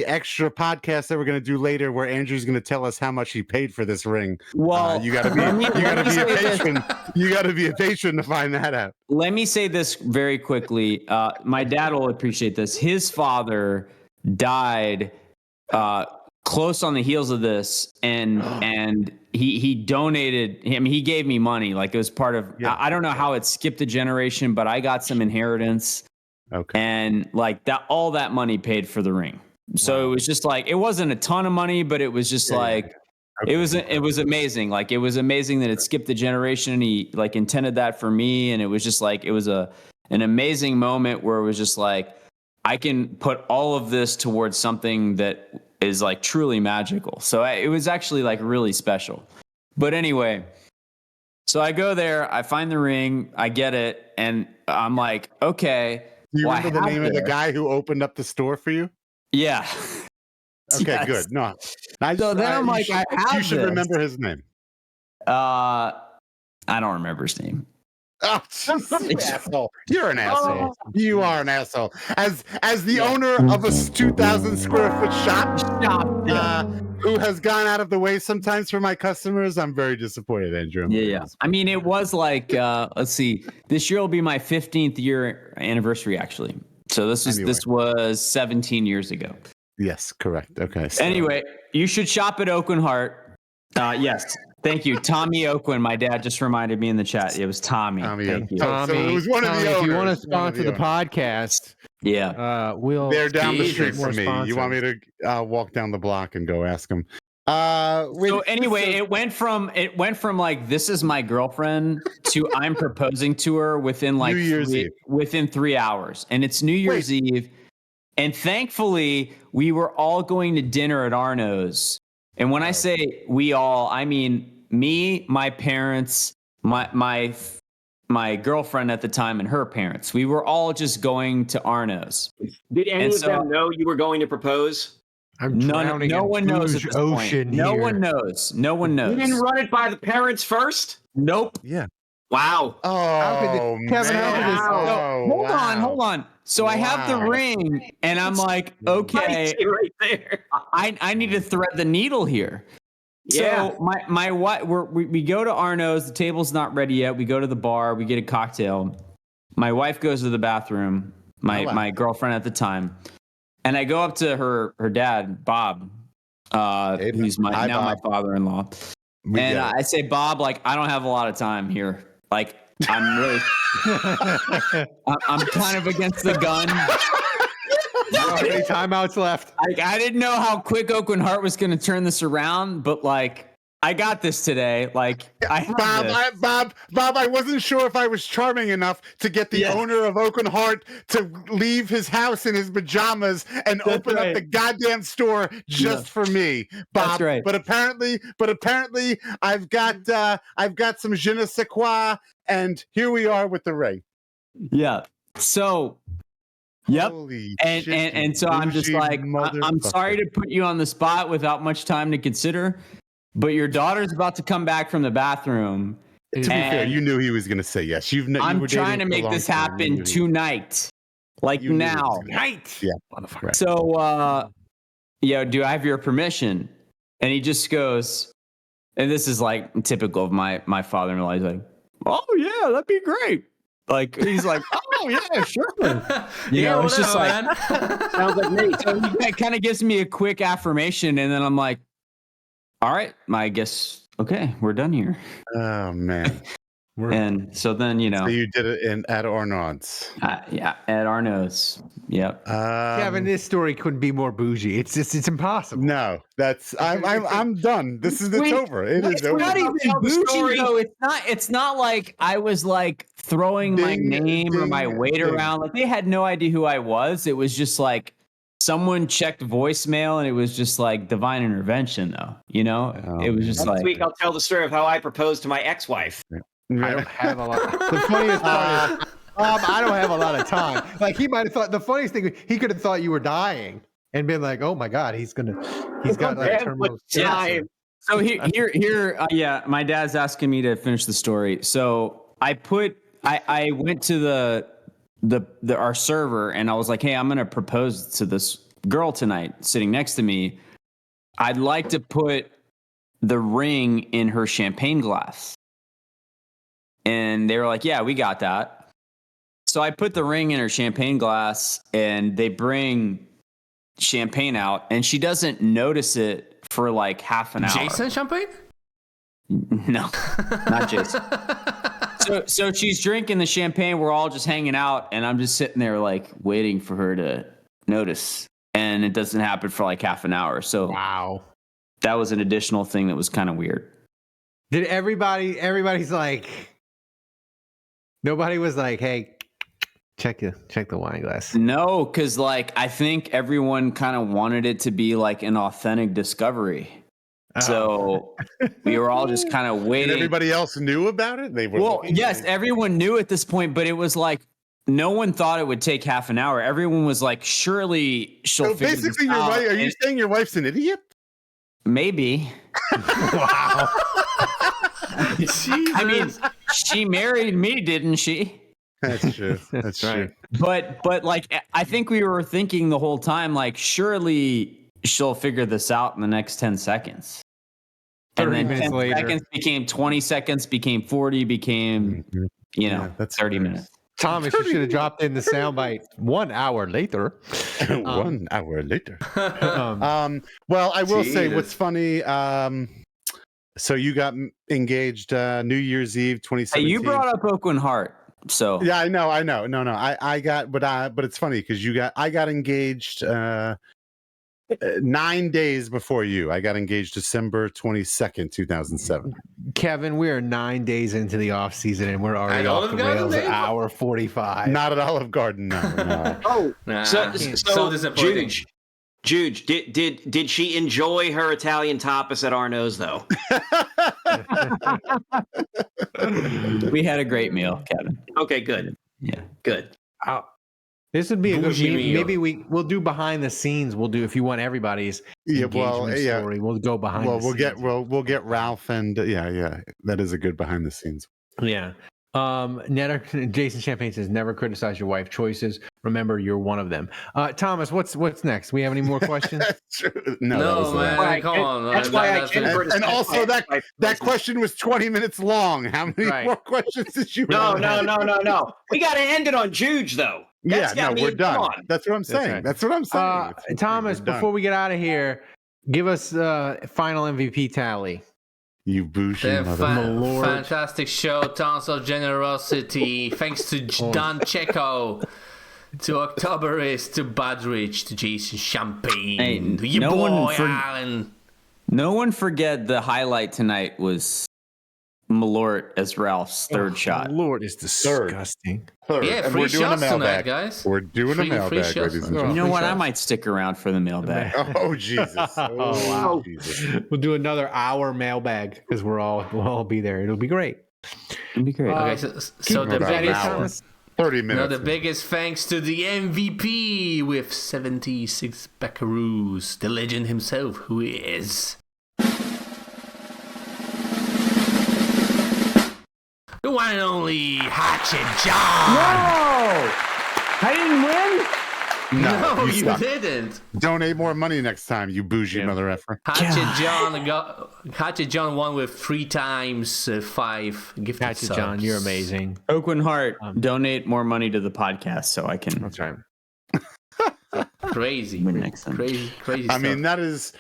extra podcast that we're going to do later, where Andrew's going to tell us how much he paid for this ring. Well, You got to be let me a say this. patron. You got to be a patron to find that out. Let me say this very quickly. My dad will appreciate this. His father died close on the heels of this, and he donated. I mean, he gave me money. Like, it was part of. Yeah. I don't know how it skipped a generation, but I got some inheritance, Okay. and like that, all that money paid for the ring. So it was just like, it wasn't a ton of money, but it was just like. Okay. It was amazing. Like, it was amazing that it skipped the generation, and he like intended that for me. And it was just like, it was an amazing moment where it was just like, I can put all of this towards something that is like truly magical. So it was actually like really special. But anyway, so I go there, I find the ring, I get it. And I'm like, okay. Do you well, I remember the have name of the this. guy who opened up the store for you? Yeah. Okay, Yes. good. No, So then I'm like, I have you should this. remember his name. I don't remember his name. Oh, you asshole! You're an asshole. You are an asshole. As the owner of a 2,000 square foot shop, who has gone out of the way sometimes for my customers, I'm very disappointed, Andrew. Yeah. I mean, it was like, let's see, this year will be my 15th year anniversary, actually. So this was 17 years ago. Yes, correct. Okay. So, Anyway, you should shop at Oakland Heart. Yes. Thank you. Tommy Oakland. My dad just reminded me in the chat. It was Tommy. Thank you. So it was one of the If you want to owners, one of sponsor the owners. podcast, Yeah. we'll. They're down the street Jesus. from me. You want me to walk down the block and go ask them? So anyway, it went from like, this is my girlfriend to I'm proposing to her within like New Year's Eve. within 3 hours, and it's New Year's Eve, and thankfully we were all going to dinner at Arno's. And when I say we all, I mean me, my parents, my girlfriend at the time, and her parents. We were all just going to Arno's. Did any And of so- them know you were going to propose? I'm No drowning in one knows at booze this ocean point. No here. one knows. No one You knows. didn't run it by the parents first? Nope. Yeah. Wow. Oh, Kevin, how could man. this- Oh, Hold on. So I have the Wow. ring, and I'm like, okay, Right there. I need to thread the needle here. Yeah. So my wife, we go to Arno's. The table's not ready yet. We go to the bar. We get a cocktail. My wife goes to the bathroom. My girlfriend at the time, and I go up to her dad, Bob, who's Hi, my Bob. father-in-law, We and get it. I say, Bob, like, I don't have a lot of time here. Like, I'm really, I'm kind of against the gun. How many timeouts left? Like, I didn't know how quick Oakland Heart was going to turn this around, but like, I got this today. Like, I have this. Bob, I wasn't sure if I was charming enough to get the owner of Oakland Heart to leave his house in his pajamas and open up the goddamn store just for me, Bob. That's right. But apparently, I've got some je ne sais quoi, and here we are with the ring. Yeah. So, yep. Holy And shit, and so I'm just bougie like, I'm sorry to put you on the spot without much time to consider, but your daughter's about to come back from the bathroom. To be fair, you knew he was going to say yes. I'm trying to make this happen tonight, like now. Night. Yeah. Motherfucker. So, do I have your permission? And he just goes, and this is like typical of my father-in-law. He's like, oh yeah, that'd be great. Like he's like, oh yeah, sure. Yeah, it's just whatever, like man. sounds like me. So it kind of gives me a quick affirmation, and then I'm like, all right, I guess okay, we're done here. Oh man. And so then So you did it at Arnaud's. yeah, at Arnaud's. Yep. Kevin, this story couldn't be more bougie. It's impossible. No, I'm done. It's over. It is over. Not even bougie though. It's not like I was like throwing my name or my weight around. Like they had no idea who I was. It was just like someone checked voicemail and it was just like divine intervention though. You know? It was just Next like week, I'll tell the story of how I proposed to my ex-wife. I don't have a lot. The funniest part is, I don't have a lot of time. Like he might have thought. The funniest thing, he could have thought you were dying and been like, "Oh my God, he's got like terminal cancer." So here, my dad's asking me to finish the story. So I went to our server and I was like, hey, I'm going to propose to this girl tonight sitting next to me. I'd like to put the ring in her champagne glass. And they were like, yeah, we got that. So I put the ring in her champagne glass and they bring champagne out and she doesn't notice it for like half an hour. Jason Champagne? No, not Jason. So she's drinking the champagne. We're all just hanging out and I'm just sitting there like waiting for her to notice. And it doesn't happen for like half an hour. So wow, that was an additional thing that was kind of weird. Did everybody's like, nobody was like, hey, check the wine glass. No, because like I think everyone kind of wanted it to be like an authentic discovery. So we were all just kind of waiting. And everybody else knew about it? Yes, everyone knew at this point, but it was like no one thought it would take half an hour. Everyone was like, surely she'll figure this basically, out. Are you saying your wife's an idiot? Maybe. Wow. I mean, she married me, didn't she? That's true. That's true. But like, I think we were thinking the whole time, like, surely she'll figure this out in the next 10 seconds. 30 and then minutes 10 later. seconds became 20 seconds, became 40, became, that's 30 minutes. Thomas, you should have dropped in the soundbite 1 hour later. 1 hour later. Well, I will say what's funny. So you got engaged New Year's Eve 2017. Hey, you brought up Oakland Heart. So yeah, I know. No, I got, but it's funny because I got engaged 9 days before you. I got engaged December 22nd, 2007. Kevin, we are 9 days into the off season and we're already off the rails at hour 45. Not at Olive Garden, no. Oh, Nah, so disappointing. Juge, did she enjoy her Italian tapas at Arnaud's though? we had a great meal, Kevin. Okay, good. Yeah, good. This would be a good. Bougie meal. Maybe we'll do behind the scenes. We'll do if you want everybody's engagement story. We'll go behind. Well, the we'll scenes. get Ralph and that is a good behind the scenes. Yeah. Jason Champagne says, never criticize your wife choices. Remember, you're one of them. Thomas, what's next? We have any more questions? That's true. No, man, come on. That's why I can criticize. And also that question was 20 minutes long. How many more questions did you No. have? We got to end it on Juge though. We're done. That's what I'm saying. That's what I'm saying. Thomas, before we get out of here, give us final MVP tally. You bougie mother. Fantastic show, tons of generosity. Thanks to Don Checo, to Octoberist, to Badrich, to Jason Champagne, to your boy Alan. No one forget the highlight tonight was Malort as Ralph's third shot. Malort is disgusting. Third. Yeah, And free we're doing shots a mailbag, tonight, guys. We're doing a mailbag, ladies and gentlemen. You know what? I might stick around for the mailbag. Oh Jesus! Wow. Jesus. We'll do another hour mailbag because we'll all be there. It'll be great. It'd be great. Okay, so the biggest, 30 minutes. the biggest thanks to the MVP with 76 Buckaroos, the legend himself, who is the one and only Hatchet John. No! I didn't win? No, you suck. didn't. Donate more money next time, you bougie mother effer. Hatchet John won with 3 times 5 gifted Hatchet subs. John, you're amazing. Oakland Heart, donate more money to the podcast so I can. That's right. Crazy. Win next time. Crazy I stuff. mean, that is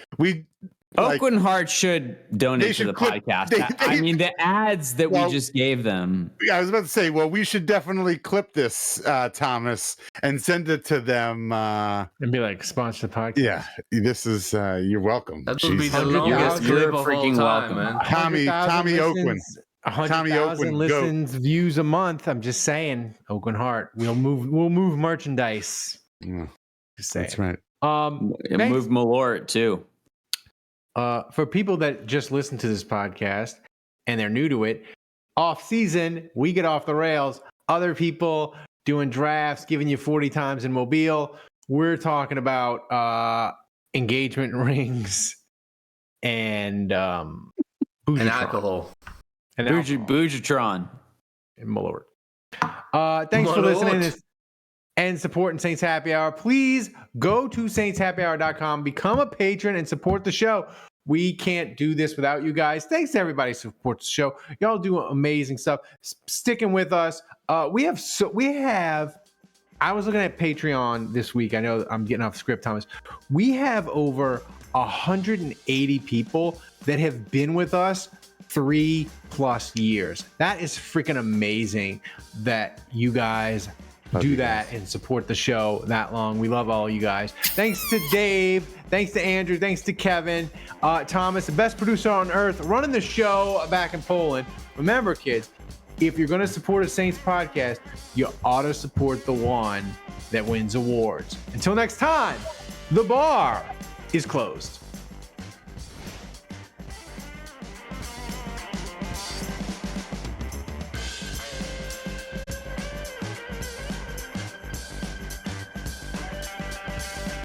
Oakland Heart should donate to the podcast. I mean, the ads that we just gave them. I was about to say, well, we should definitely clip this, Thomas, and send it to them. And be like, sponsor the podcast. Yeah, this is you're welcome. That would be the 100,000. longest You're clip of all freaking time, welcome. man. Tommy Oakland. 100,000 listens, views a month. I'm just saying, Oakland Heart. We'll move merchandise. Yeah, Just saying. that's right. Move Malort too. For people that just listen to this podcast and they're new to it, off season, we get off the rails. Other people doing drafts, giving you 40 times in Mobile. We're talking about engagement rings and alcohol. And Boojatron. And Malort. Thanks for listening and supporting Saints Happy Hour. Please go to saintshappyhour.com, become a patron, and support the show. We can't do this without you guys. Thanks to everybody who supports the show. Y'all do amazing stuff. Sticking with us. We have. I was looking at Patreon this week. I know I'm getting off script, Thomas. We have over 180 people that have been with us 3+ years. That is freaking amazing that you guys do that and support the show that long. We love all you guys. Thanks to Dave. Thanks to Andrew. Thanks to Kevin. Thomas, the best producer on earth, running the show back in Poland. Remember, kids, if you're going to support a Saints podcast, you ought to support the one that wins awards. Until next time, the bar is closed.